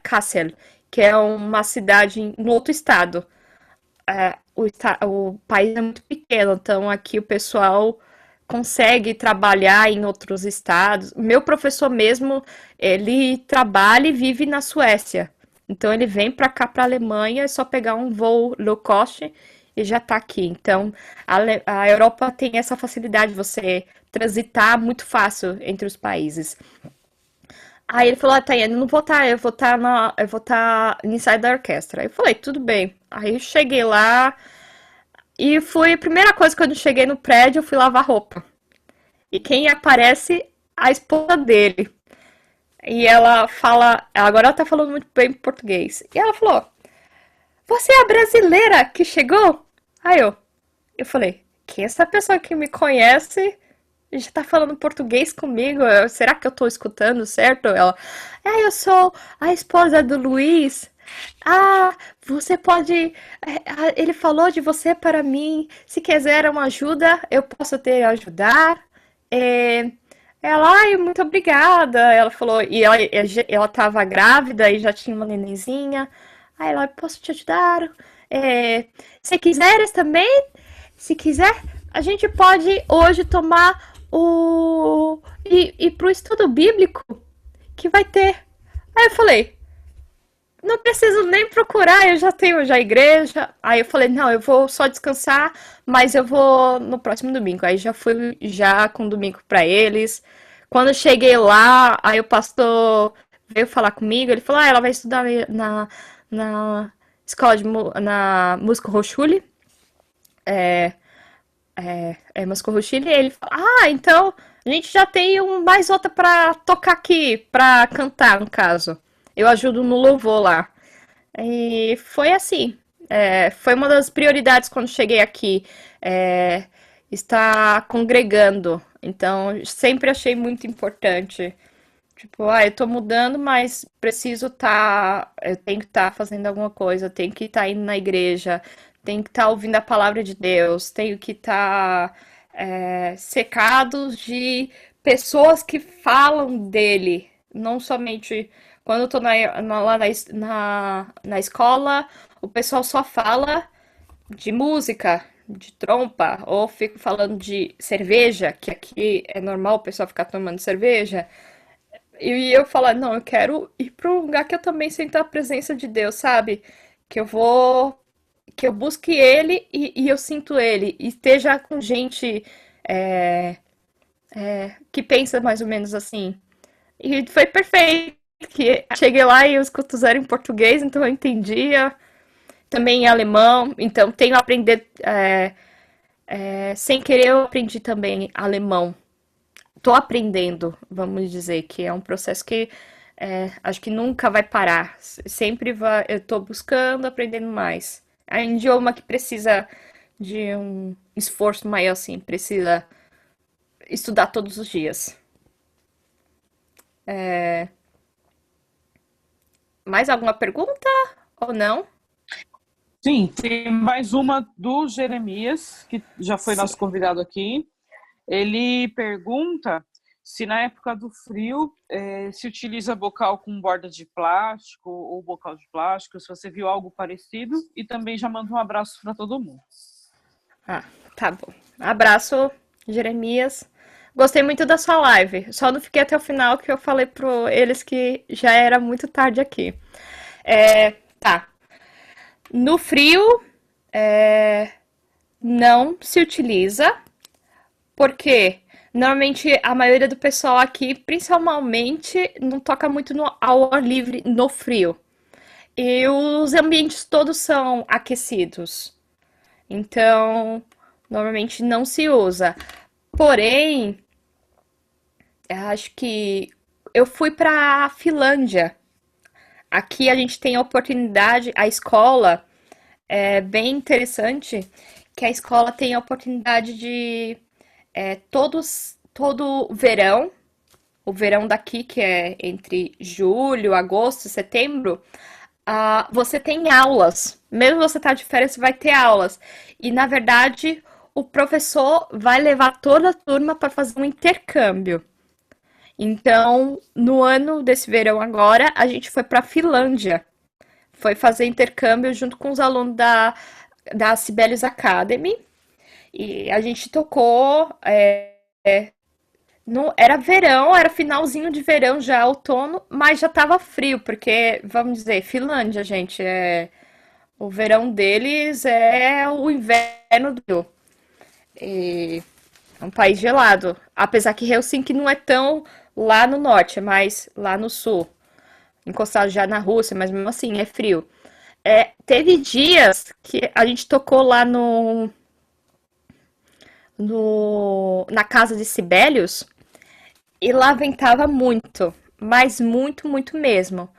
Kassel, que é uma cidade no outro estado. O país é muito pequeno, então aqui o pessoal consegue trabalhar em outros estados. Meu professor mesmo, ele trabalha e vive na Suécia. Então ele vem para cá, para a Alemanha, é só pegar um voo low cost e já tá aqui. Então a Europa tem essa facilidade de você transitar muito fácil entre os países. Aí ele falou, ah, Tayane, eu não vou estar, eu vou estar inside da orquestra. Eu falei, tudo bem. Aí eu cheguei lá e foi a primeira coisa quando eu cheguei no prédio, eu fui lavar roupa. E quem aparece? A esposa dele. E ela fala, agora ela tá falando muito bem português. E ela falou, você é a brasileira que chegou? Aí eu falei, que essa pessoa que me conhece já tá falando português comigo? Será que eu tô escutando certo? Ela, eu sou a esposa do Luiz. Ah, você pode. Ele falou de você para mim. Se quiser uma ajuda, eu posso te ajudar. É, ela, ai, muito obrigada. Ela falou, e ela tava grávida e já tinha uma nenenzinha. Aí ela, posso te ajudar? Se quiseres também, se quiser, a gente pode hoje tomar ir pro estudo bíblico que vai ter. Aí eu falei, não preciso nem procurar, eu já tenho já a igreja. Aí eu falei, não, eu vou só descansar, mas eu vou no próximo domingo. Aí já fui já com domingo para eles. Quando eu cheguei lá, aí o pastor veio falar comigo, ele falou, ela vai estudar na escola na música Hochschule. Música Hochschule, e ele falou, então a gente já tem mais outra para tocar aqui, para cantar, no caso. Eu ajudo no louvor lá. E foi assim. Foi uma das prioridades quando cheguei aqui. Estar congregando. Então, sempre achei muito importante. Tipo, eu tô mudando, mas preciso estar. Eu tenho que estar fazendo alguma coisa. Eu tenho que estar indo na igreja. Tenho que estar ouvindo a palavra de Deus. Tenho que estar cercados de pessoas que falam dele. Não somente quando eu tô lá na escola, o pessoal só fala de música, de trompa, ou fico falando de cerveja, que aqui é normal o pessoal ficar tomando cerveja. E eu falo, não, eu quero ir para um lugar que eu também sinta a presença de Deus, sabe? Que eu vou, que eu busque Ele e eu sinto Ele. E esteja com gente é, que pensa mais ou menos assim. E foi perfeito, que cheguei lá e os cultos eram em português, então eu entendia. Também em alemão, então tenho aprendido, sem querer eu aprendi também alemão. Tô aprendendo, vamos dizer, que é um processo que acho que nunca vai parar. Sempre vai, eu tô buscando, aprendendo mais. É um idioma que precisa de um esforço maior, assim, precisa estudar todos os dias. Mais alguma pergunta ou não? Sim, tem mais uma do Jeremias, que já foi Sim. nosso convidado aqui. Ele pergunta se na época do frio se utiliza bocal com borda de plástico ou bocal de plástico, se você viu algo parecido, e também já manda um abraço para todo mundo. Ah, tá bom. Abraço, Jeremias. Gostei muito da sua live. Só não fiquei até o final que eu falei pro eles que já era muito tarde aqui. Tá. No frio, não se utiliza, porque normalmente a maioria do pessoal aqui, principalmente, não toca muito ao ar livre no frio. E os ambientes todos são aquecidos. Então, normalmente não se usa. Porém, eu acho que eu fui para a Finlândia. Aqui a gente tem a oportunidade, a escola é bem interessante, que a escola tem a oportunidade de todo verão, o verão daqui, que é entre julho, agosto, setembro, você tem aulas. Mesmo você tá de férias, você vai ter aulas. E na verdade, o professor vai levar toda a turma para fazer um intercâmbio. Então, no ano desse verão agora, a gente foi para a Finlândia. Foi fazer intercâmbio junto com os alunos da Sibelius Academy. E a gente tocou. Era verão, era finalzinho de verão já, outono, mas já tava frio, porque, vamos dizer, Finlândia, gente, o verão deles é o inverno do Rio. E é um país gelado. Apesar que Helsinki não é tão lá no norte, é mais lá no sul. Encostado já na Rússia, mas mesmo assim é frio. Teve dias que a gente tocou lá na casa de Sibelius e lá ventava muito, mas muito, muito mesmo.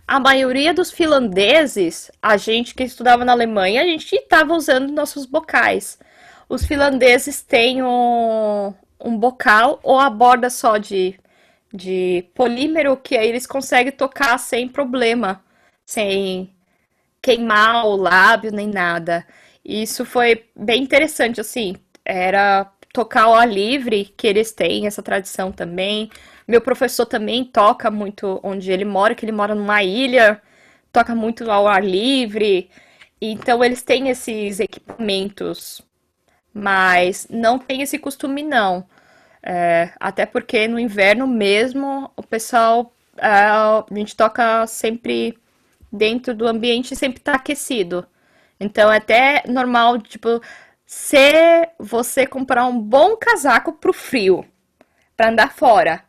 A maioria dos finlandeses, a gente que estudava na Alemanha, a gente estava usando nossos bocais. Os finlandeses têm um bocal ou a borda só de polímero que aí eles conseguem tocar sem problema, sem queimar o lábio nem nada. E isso foi bem interessante, assim, era tocar ao ar livre, que eles têm essa tradição também. Meu professor também toca muito onde ele mora, que ele mora numa ilha, toca muito ao ar livre. Então eles têm esses equipamentos, mas não tem esse costume não. Até porque no inverno mesmo, o pessoal, a gente toca sempre dentro do ambiente e sempre tá aquecido. Então é até normal, tipo, se você comprar um bom casaco pro frio, pra andar fora,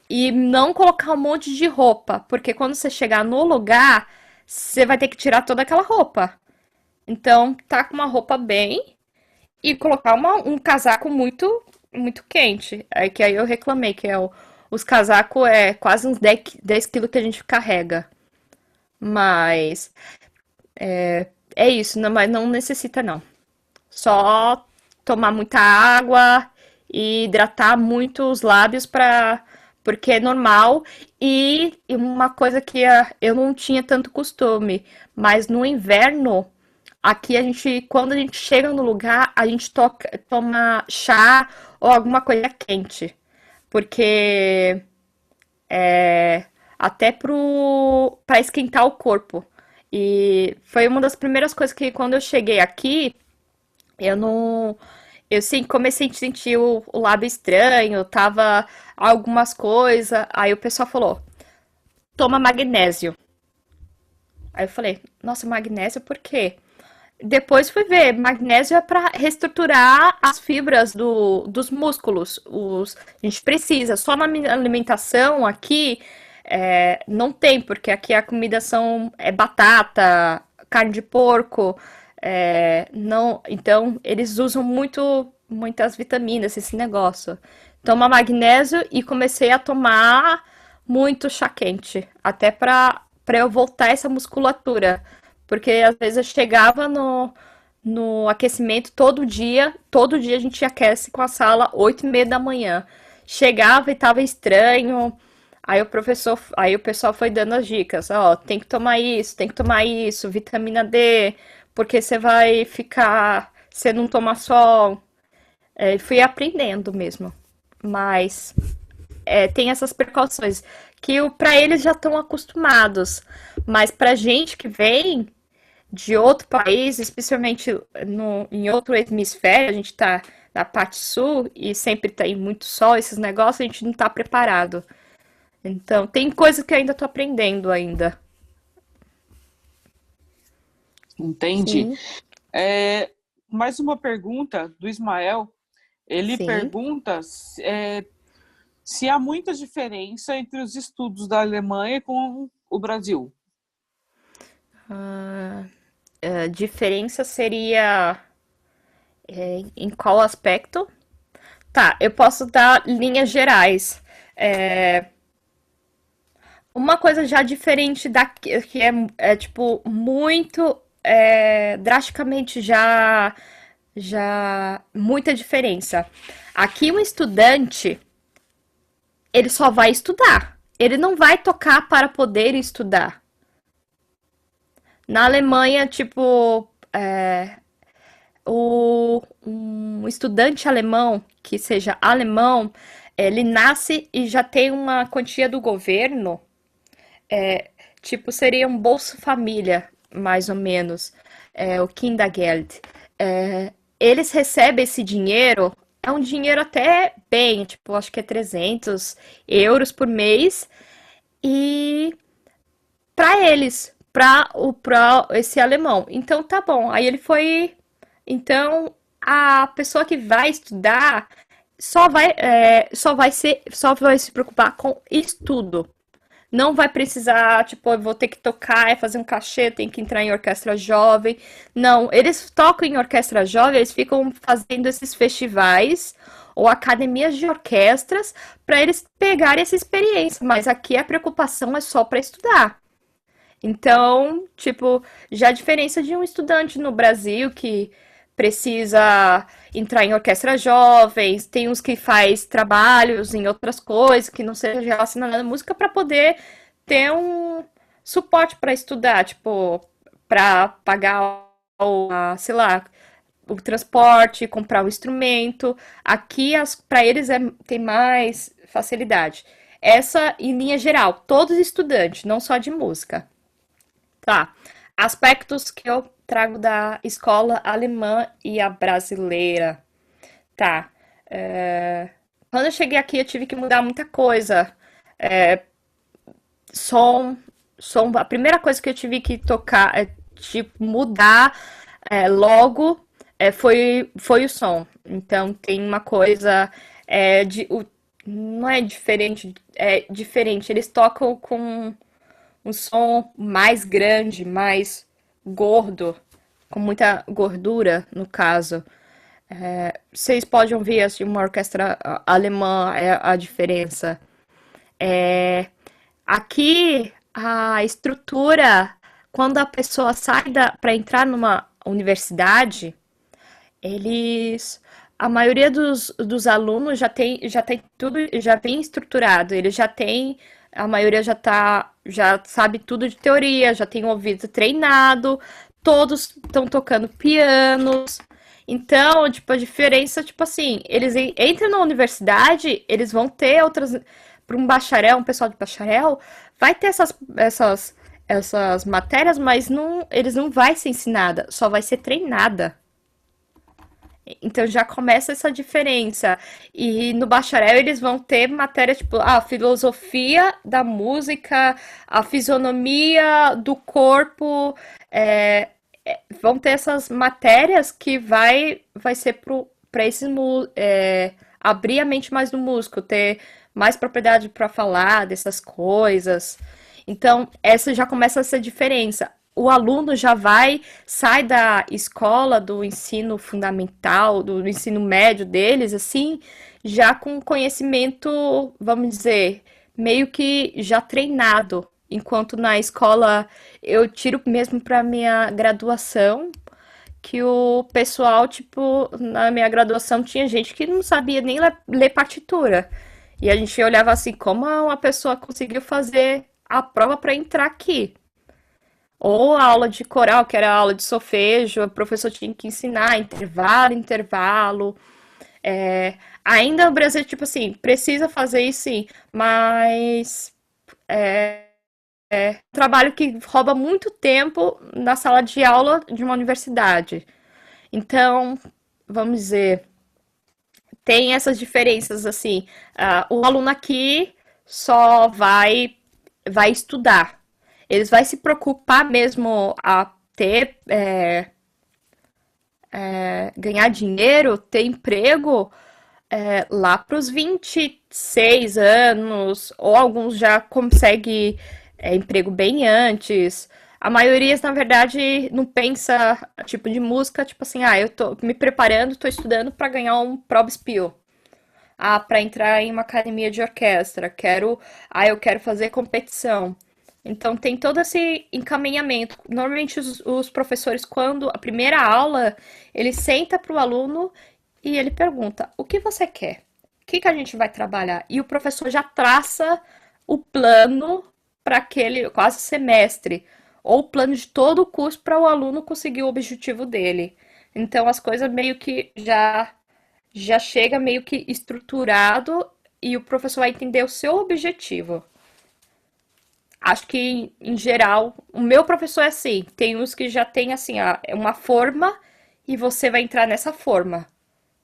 e não colocar um monte de roupa, porque quando você chegar no lugar, você vai ter que tirar toda aquela roupa. Então, tá com uma roupa bem e colocar um casaco muito muito quente. Aí eu reclamei que os casacos é quase uns 10 quilos que a gente carrega. Mas é isso, não, mas não necessita não. Só tomar muita água e hidratar muito os lábios para porque é normal e uma coisa que eu não tinha tanto costume, mas no inverno aqui quando a gente chega no lugar, a gente toma chá ou alguma coisa quente, porque até para esquentar o corpo. E foi uma das primeiras coisas que quando eu cheguei aqui, eu não. Eu sim, comecei a sentir o lábio estranho, tava algumas coisas. Aí o pessoal falou: toma magnésio. Aí eu falei: nossa, magnésio por quê? Depois fui ver, magnésio é para reestruturar as fibras dos músculos. A gente precisa. Só na minha alimentação aqui não tem, porque aqui a comida é batata, carne de porco. Não, então eles usam muitas vitaminas, esse negócio. Toma magnésio e comecei a tomar muito chá quente, até para eu voltar essa musculatura. Porque às vezes eu chegava no aquecimento todo dia a gente aquece com a sala 8:30 da manhã. Chegava e tava estranho. Aí o pessoal foi dando as dicas, ó, tem que tomar isso, vitamina D, porque você vai ficar, você não toma sol. Fui aprendendo mesmo. Mas tem essas precauções que para eles já estão acostumados, mas pra gente que vem de outro país, especialmente em outro hemisfério, a gente tá na parte sul e sempre tem muito sol, esses negócios, a gente não tá preparado. Então, tem coisas que eu ainda tô aprendendo ainda. Entendi. Sim, Mais uma pergunta do Ismael. Ele sim. pergunta se há muita diferença entre os estudos da Alemanha com o Brasil. Diferença seria em qual aspecto? Tá, eu posso dar linhas gerais. Uma coisa já diferente daqui, que tipo, muito, drasticamente já, muita diferença. Aqui um estudante, ele só vai estudar. Ele não vai tocar para poder estudar. Na Alemanha, tipo, um estudante alemão que seja alemão, ele nasce e já tem uma quantia do governo, tipo, seria um Bolsa Família, mais ou menos, o Kindergeld. É, eles recebem esse dinheiro, é um dinheiro até bem, tipo, acho que é 300 euros por mês, e para eles, para esse alemão. Então tá bom. Aí ele foi. Então a pessoa que vai estudar só vai se preocupar com estudo. Não vai precisar, tipo, eu vou ter que tocar, fazer um cachê, tem que entrar em orquestra jovem. Não, eles tocam em orquestra jovem, eles ficam fazendo esses festivais ou academias de orquestras para eles pegarem essa experiência. Mas aqui a preocupação é só para estudar. Então, tipo, já a diferença de um estudante no Brasil que precisa entrar em orquestra jovens, tem uns que faz trabalhos em outras coisas que não seja relacionada à música para poder ter um suporte para estudar, tipo, para pagar sei lá, o transporte, comprar o instrumento. Aqui para eles tem mais facilidade. Essa em linha geral, todos estudantes, não só de música. Tá. Aspectos que eu trago da escola alemã e a brasileira. Tá. É, quando eu cheguei aqui, eu tive que mudar muita coisa. Som, som. A primeira coisa que eu tive que tocar, tipo, mudar logo foi o som. Então tem uma coisa não é diferente, é diferente. Eles tocam com um som mais grande, mais gordo, com muita gordura, no caso. Vocês podem ouvir assim, uma orquestra alemã, a diferença. É, aqui, a estrutura, quando a pessoa sai para entrar numa universidade, eles, a maioria dos alunos já tem tudo, já vem estruturado. Eles já tem, a maioria já sabe tudo de teoria, já tem o ouvido treinado, todos estão tocando pianos. Então, tipo, a diferença, tipo assim, eles entram na universidade, eles vão ter outras, para um bacharel, um pessoal de bacharel, vai ter essas matérias, mas não, eles não vai ser ensinada, só vai ser treinada. Então já começa essa diferença. E no bacharel eles vão ter matéria tipo a filosofia da música, a fisionomia do corpo. é, Vão ter essas matérias que vai ser para abrir a mente mais do músico, ter mais propriedade para falar dessas coisas. Então, essa já começa essa diferença. O aluno já sai da escola, do ensino fundamental, do ensino médio deles, assim, já com conhecimento, vamos dizer, meio que já treinado. Enquanto na escola eu tiro mesmo para minha graduação, que o pessoal, tipo, na minha graduação tinha gente que não sabia nem ler partitura. E a gente olhava assim, como uma pessoa conseguiu fazer a prova para entrar aqui? Ou a aula de coral, que era a aula de solfejo, o professor tinha que ensinar intervalo, intervalo. É, ainda o Brasil, tipo assim, precisa fazer isso sim, mas um trabalho que rouba muito tempo na sala de aula de uma universidade. Então, vamos dizer, tem essas diferenças assim. O aluno aqui só vai estudar. Eles vai se preocupar mesmo a ter ganhar dinheiro, ter emprego lá para os 26 anos, ou alguns já conseguem emprego bem antes. A maioria, na verdade, não pensa tipo de música, tipo assim, eu tô me preparando, tô estudando para ganhar um Probespiel. Para entrar em uma academia de orquestra, eu quero fazer competição. Então tem todo esse encaminhamento. Normalmente os professores, quando a primeira aula, ele senta para o aluno e ele pergunta: o que você quer? O que que a gente vai trabalhar? E o professor já traça o plano para aquele quase semestre, ou o plano de todo o curso para o aluno conseguir o objetivo dele. Então as coisas meio que já chega meio que estruturado e o professor vai entender o seu objetivo. Acho que, em geral, o meu professor é assim. Tem uns que já tem, assim, uma forma e você vai entrar nessa forma.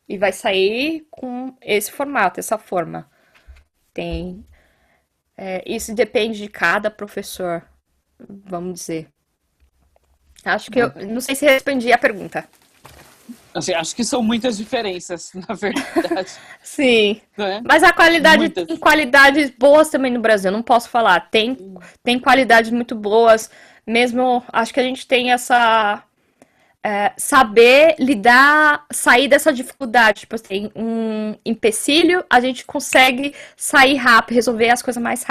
E vai sair com esse formato, essa forma. Tem, isso depende de cada professor, vamos dizer. Acho que eu não sei se respondi a pergunta. Assim, acho que são muitas diferenças, na verdade, Sim. né? Mas a qualidade tem Muitas. qualidades boas também no Brasil, não posso falar. Tem qualidades muito boas, mesmo acho que a gente tem essa saber lidar, sair dessa dificuldade. Tipo assim, um empecilho, a gente consegue sair rápido, resolver as coisas mais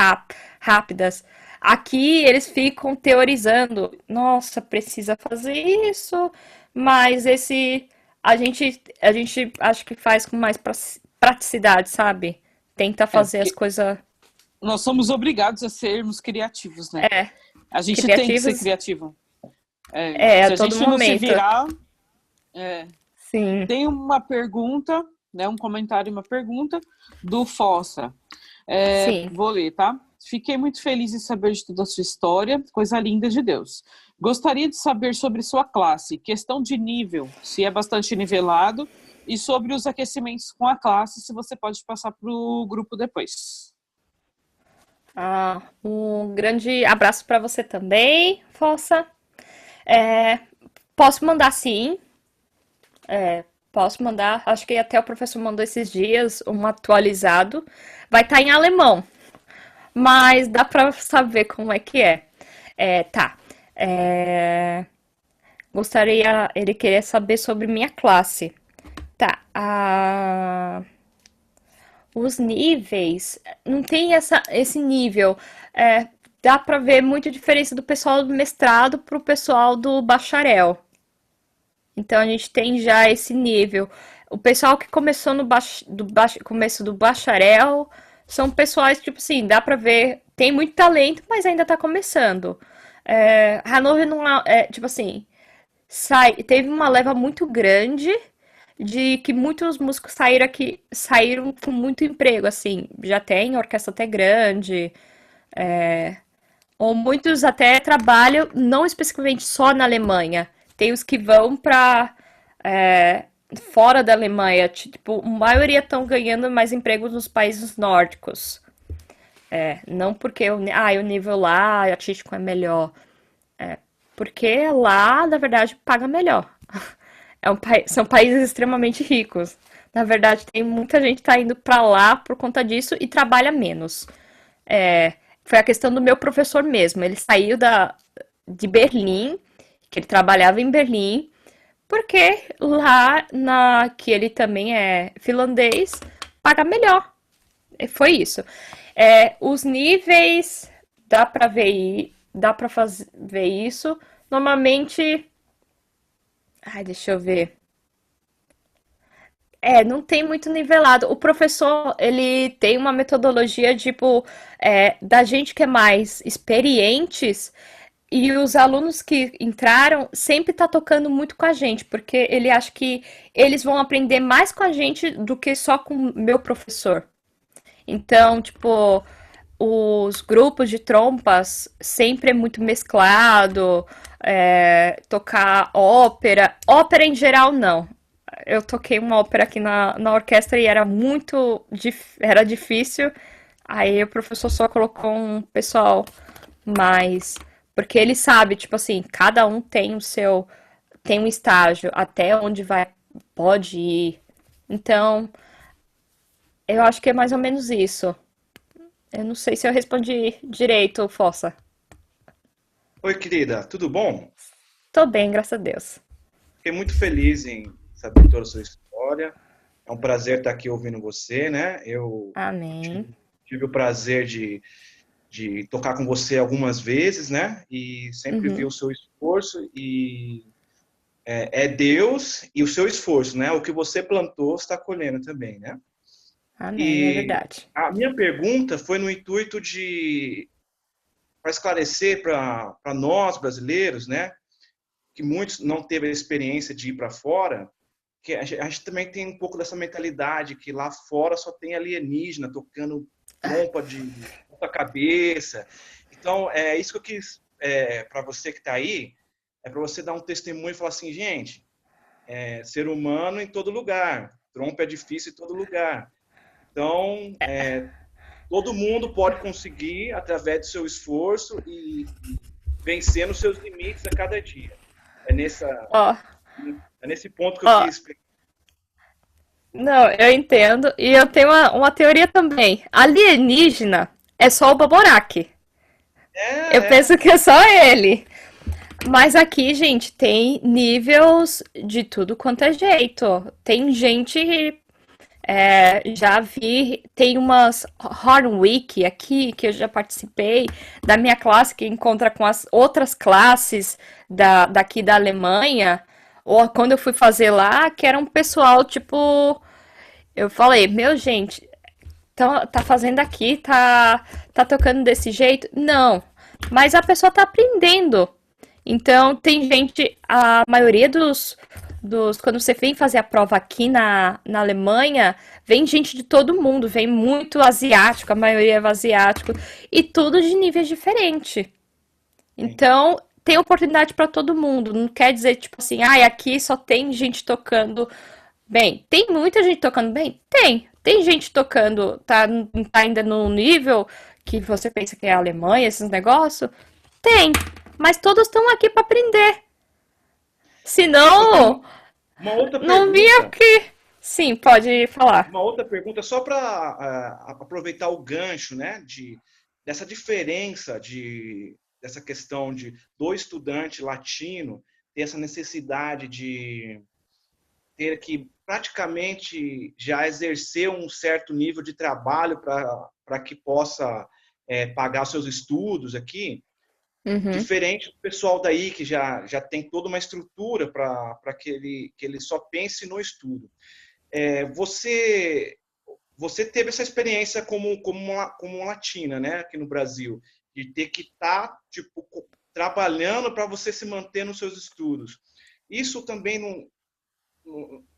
rápidas. Aqui eles ficam teorizando, nossa, precisa fazer isso, mas esse a gente acho que faz com mais praticidade, sabe? Tenta fazer as Porque coisas nós somos obrigados a sermos criativos, né? A gente tem que ser criativas, criativo. a Se a todo gente não se momento. virar, é, Sim, tem uma pergunta, né? Um comentário e uma pergunta do Fossa. sim. Vou ler, tá? Fiquei muito feliz em saber de toda a sua história, coisa linda de Deus. Gostaria de saber sobre sua classe, questão de nível, se é bastante nivelado, e sobre os aquecimentos com a classe, se você pode passar para o grupo depois. Um grande abraço para você também, Fossa. É, posso mandar sim, posso mandar. Acho que até o professor mandou esses dias um atualizado. Vai estar em alemão, mas dá para saber como é que é. Tá. É, ele queria saber sobre minha classe. Tá. Os níveis, não tem esse nível. É, dá para ver muita diferença do pessoal do mestrado para o pessoal do bacharel. Então a gente tem já esse nível. O pessoal que começou começo do bacharel são pessoais, tipo assim, dá pra ver, tem muito talento, mas ainda tá começando. Hanover não tipo assim, teve uma leva muito grande de que muitos músicos saíram com muito emprego, assim, já tem orquestra até grande, ou muitos até trabalham não especificamente só na Alemanha. Tem os que vão para fora da Alemanha. Tipo, a maioria estão ganhando mais empregos nos países nórdicos. Não porque o nível lá artístico é melhor. Porque lá, na verdade, paga melhor. São países extremamente ricos. Na verdade, tem muita gente que tá indo para lá por conta disso e trabalha menos. Foi a questão do meu professor mesmo. Ele saiu de Berlim, que ele trabalhava em Berlim, porque lá que ele também é finlandês, paga melhor. E foi isso. Os níveis dá para ver isso. Normalmente, ai, deixa eu ver. Não tem muito nivelado. O professor, ele tem uma metodologia, tipo, da gente que é mais experientes e os alunos que entraram sempre tá tocando muito com a gente, porque ele acha que eles vão aprender mais com a gente do que só com o meu professor. Então, tipo, os grupos de trompas sempre é muito mesclado, tocar ópera. Ópera em geral, não. Eu toquei uma ópera aqui na orquestra e era era difícil. Aí o professor só colocou um pessoal mais. Porque ele sabe, tipo assim, cada um tem um estágio até onde pode ir. Então, eu acho que é mais ou menos isso. Eu não sei se eu respondi direito, Fossa. Oi, querida, tudo bom? Tô bem, graças a Deus. Fiquei muito feliz em saber toda a sua história. É um prazer estar aqui ouvindo você, né? Eu Amém. tive o prazer de tocar com você algumas vezes, né? E sempre vi Uhum. o seu esforço e é Deus e o seu esforço, né? O que você plantou está colhendo também, né? Amém, é E verdade. a minha pergunta foi no intuito de para esclarecer para nós brasileiros, né? que muitos não teve a experiência de ir para fora, que a gente também tem um pouco dessa mentalidade que lá fora só tem alienígena tocando trompa de ponta cabeça. Então, é isso que eu quis, para você que está aí, é para você dar um testemunho e falar assim, gente, ser humano em todo lugar, trompa é difícil em todo lugar. Então, todo mundo pode conseguir, através do seu esforço e vencendo os seus limites a cada dia. É nesse ponto que eu quis explicar. Não, eu entendo. E eu tenho uma teoria também. Alienígena é só o Baboraque. Eu penso que é só ele. Mas aqui, gente, tem níveis de tudo quanto é jeito. Tem gente. Já vi, tem umas Horn Week aqui que eu já participei da minha classe que encontra com as outras classes daqui da Alemanha, ou quando eu fui fazer lá, que era um pessoal tipo, eu falei, meu gente, tá fazendo aqui, tá tocando desse jeito? Não, mas a pessoa tá aprendendo. Então, tem gente, a maioria quando você vem fazer a prova aqui na Alemanha, vem gente de todo mundo, vem muito asiático, a maioria é asiático, e tudo de níveis diferentes. Então, tem oportunidade para todo mundo, não quer dizer, tipo assim, aqui só tem gente tocando bem. Tem muita gente tocando bem? Tem gente tocando, tá ainda no nível que você pensa que é a Alemanha, esses negócios? Tem, mas todos estão aqui para aprender. Senão, uma outra não vinha aqui. Sim, pode falar. Uma outra pergunta, só para aproveitar o gancho, né, dessa diferença, dessa questão do estudante latino ter essa necessidade de ter que praticamente já exercer um certo nível de trabalho para que possa pagar seus estudos aqui. Diferente do pessoal daí que já tem toda uma estrutura para que ele só pense no estudo. Você teve essa experiência como uma latina, né, aqui no Brasil, de ter que estar tipo, trabalhando para você se manter nos seus estudos. Isso também,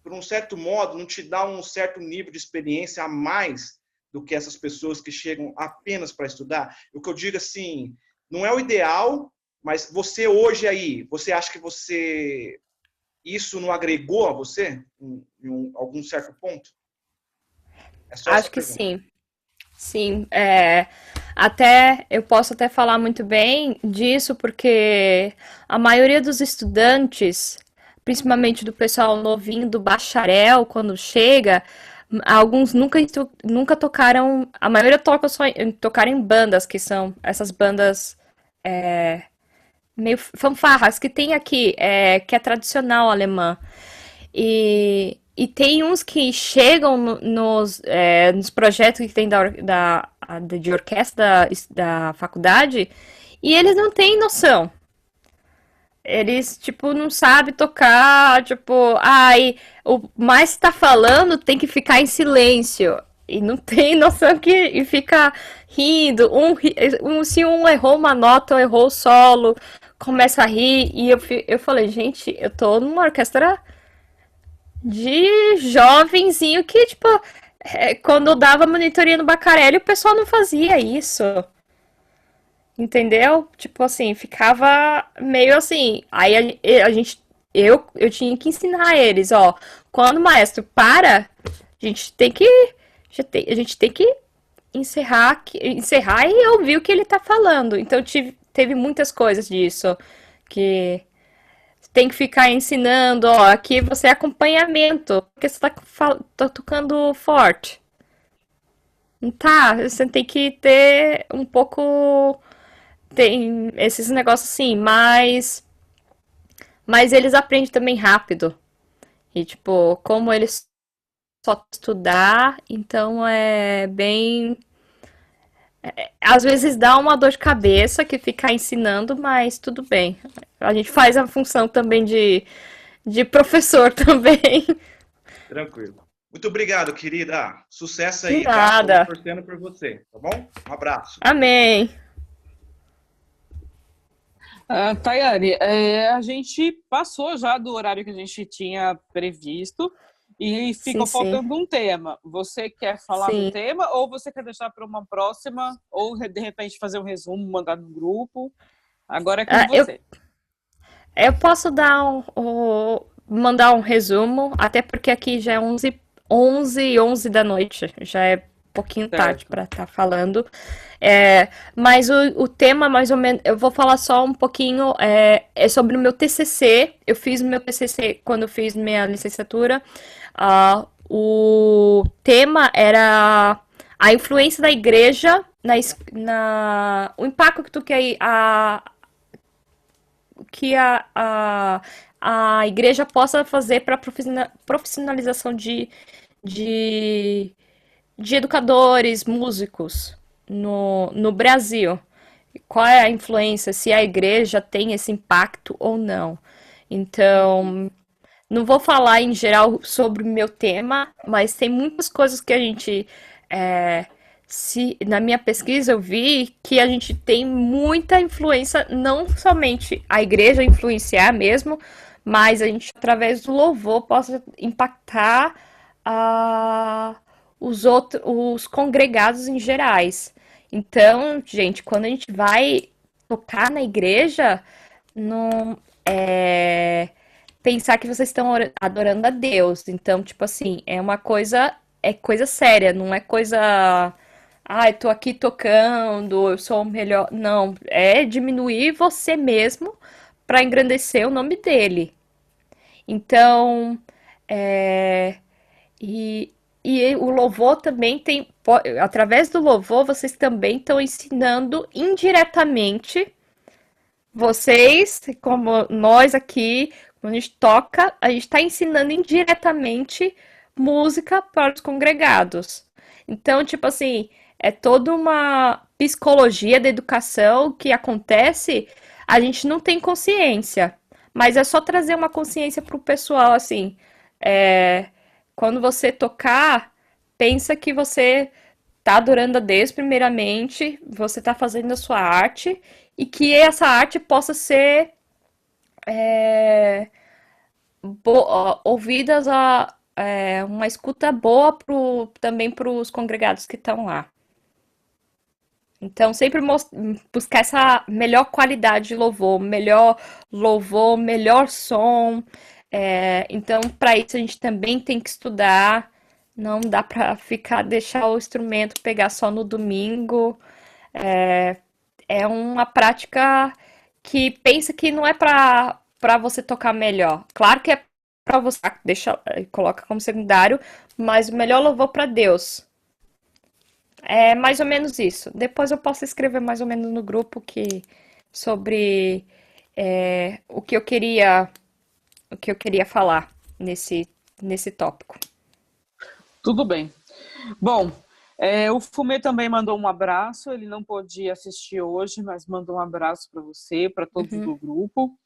por um certo modo, não te dá um certo nível de experiência a mais do que essas pessoas que chegam apenas para estudar? O que eu digo assim, não é o ideal, mas você hoje aí, você acha que isso não agregou a você em algum certo ponto? Acho que sim. Sim, eu posso até falar muito bem disso, porque a maioria dos estudantes, principalmente do pessoal novinho, do bacharel, quando chega, alguns nunca tocaram, a maioria tocaram em bandas, que são essas bandas meio fanfarras que tem aqui, que é tradicional alemã. E tem uns que chegam nos projetos que tem de orquestra da faculdade e eles não têm noção. Eles, tipo, não sabem tocar, tipo, o mais tá falando tem que ficar em silêncio. E não tem noção e fica rindo. Se um errou uma nota ou errou o solo, começa a rir. E eu falei, gente, eu tô numa orquestra de jovenzinho que, tipo, quando eu dava monitoria no Bacarelli, o pessoal não fazia isso. Entendeu? Tipo assim, ficava meio assim. Aí eu tinha que ensinar eles, ó. Quando o maestro para, a gente tem que, a gente tem que encerrar e ouvir o que ele tá falando. Então teve muitas coisas disso que tem que ficar ensinando, ó, aqui você é acompanhamento, porque você tá tocando forte. Tá, você tem que ter um pouco. Tem esses negócios assim, mas eles aprendem também rápido. E, tipo, como eles só estudar, então é bem. Às vezes dá uma dor de cabeça que ficar ensinando, mas tudo bem. A gente faz a função também de professor também. Tranquilo. Muito obrigado, querida. Sucesso aí, De nada. Tô torcendo por você, tá bom? Um abraço. Amém. Tayane, a gente passou já do horário que a gente tinha previsto e Sim, ficou sim, faltando um tema. Você quer falar do sim. tema ou você quer deixar para uma próxima ou de repente fazer um resumo, mandar no grupo? Agora é com Ah, eu, você. eu posso dar mandar um resumo, até porque aqui já é 11 da noite, já é um pouquinho tarde Certo. para estar falando. Mas o tema, mais ou menos, eu vou falar só um pouquinho, é sobre o meu TCC. Eu fiz o meu TCC quando eu fiz minha licenciatura. O tema era a influência da igreja o impacto que tu quer, que a igreja possa fazer para a profissionalização de, de educadores, músicos no Brasil. Qual é a influência, se a igreja tem esse impacto ou não. Uhum. Então, não vou falar em geral sobre o meu tema, mas tem muitas coisas que a gente. é, na minha pesquisa eu vi que a gente tem muita influência, não somente a igreja influenciar mesmo, mas a gente, através do louvor, possa impactar ah, os congregados em gerais. Então, gente, quando a gente vai tocar na igreja, não é pensar que vocês estão adorando a Deus. Então, tipo assim, é coisa séria, não é coisa, ah, eu tô aqui tocando, eu sou o melhor. Não, é diminuir você mesmo para engrandecer o nome dele. Então, é, e, e o louvor também tem, através do louvor, vocês também estão ensinando indiretamente. Vocês, como nós aqui, quando a gente toca, a gente está ensinando indiretamente música para os congregados. Então, tipo assim, é toda uma psicologia da educação que acontece, a gente não tem consciência. Mas é só trazer uma consciência para o pessoal, assim. é, Quando você tocar, pensa que você tá adorando a Deus primeiramente, você tá fazendo a sua arte e que essa arte possa ser é, ouvidas uma escuta boa também para os congregados que estão lá. Então, sempre buscar essa melhor qualidade de louvor, melhor som. Então, para isso a gente também tem que estudar. Não dá para deixar o instrumento pegar só no domingo. É uma prática que pensa que não é para você tocar melhor. Claro que é para você, coloca como secundário, mas o melhor louvor para Deus. É mais ou menos isso. Depois eu posso escrever mais ou menos no grupo que sobre o que eu queria falar nesse tópico. Tudo bem. Bom, o Fumê também mandou um abraço. Ele não pôde assistir hoje, mas mandou um abraço para você, para todos do grupo,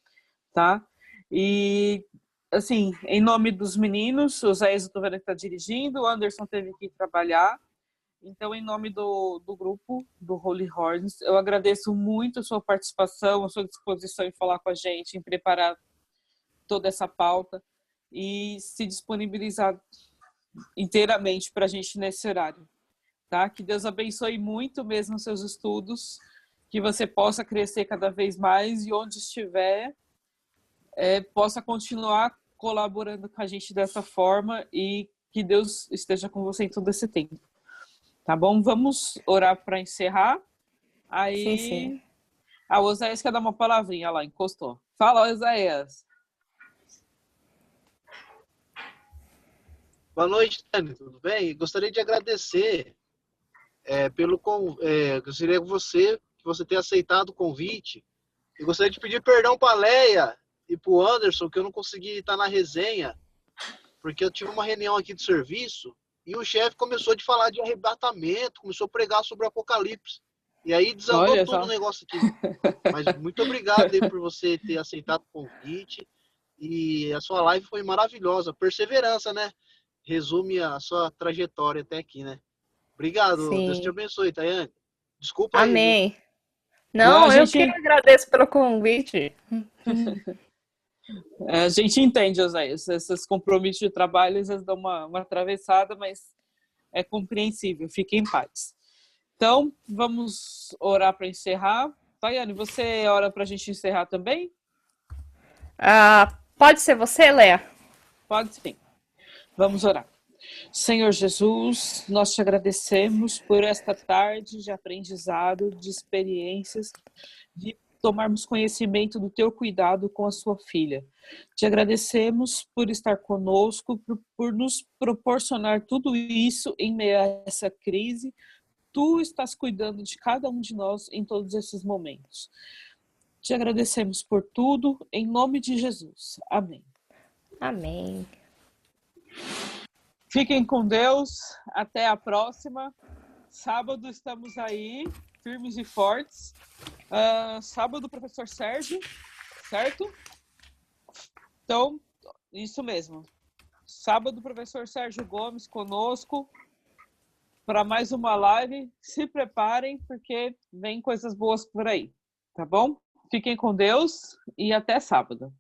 tá? E, assim, em nome dos meninos, o Zé, eu tô vendo que tá dirigindo, o Anderson teve que ir trabalhar. Então, em nome do grupo, do Holy Horns, eu agradeço muito a sua participação, a sua disposição em falar com a gente, em preparar toda essa pauta e se disponibilizar inteiramente para a gente nesse horário. Tá? Que Deus abençoe muito mesmo os seus estudos, que você possa crescer cada vez mais e onde estiver, possa continuar colaborando com a gente dessa forma e que Deus esteja com você em todo esse tempo. Tá bom? Vamos orar para encerrar. Sim, sim. Aí, o Oséias quer dar uma palavrinha lá, encostou. Fala, Oséias. Boa noite, Tânia, tudo bem? Gostaria de agradecer gostaria que você tenha aceitado o convite. E gostaria de pedir perdão para a Leia e para o Anderson, que eu não consegui estar na resenha, porque eu tive uma reunião aqui de serviço e o chefe começou a falar de arrebatamento, começou a pregar sobre o Apocalipse. E aí desandou Olha tudo só. o negócio aqui. Mas muito obrigado aí por você ter aceitado o convite. E a sua live foi maravilhosa. Perseverança, né? Resume a sua trajetória até aqui, né? Obrigado. Deus te Sim. abençoe, Tayane. Desculpa aí, viu? Amém. Não, Não, eu que agradeço pelo convite. a gente entende, José, esses compromissos de trabalho, eles dão uma atravessada, mas é compreensível, fique em paz. Então, vamos orar para encerrar. Tayane, você ora para a gente encerrar também? Pode ser você, Léa? Pode sim. Vamos orar. Senhor Jesus, nós te agradecemos por esta tarde de aprendizado, de experiências, de tomarmos conhecimento do teu cuidado com a sua filha. Te agradecemos por estar conosco, por nos proporcionar tudo isso em meio a essa crise. Tu estás cuidando de cada um de nós em todos esses momentos. Te agradecemos por tudo, em nome de Jesus. Amém. Amém. Fiquem com Deus, até a próxima. Sábado estamos aí, firmes e fortes. Sábado, professor Sérgio, certo? Então, isso mesmo. Sábado, professor Sérgio Gomes conosco para mais uma live. Se preparem, porque vem coisas boas por aí, tá bom? Fiquem com Deus e até sábado.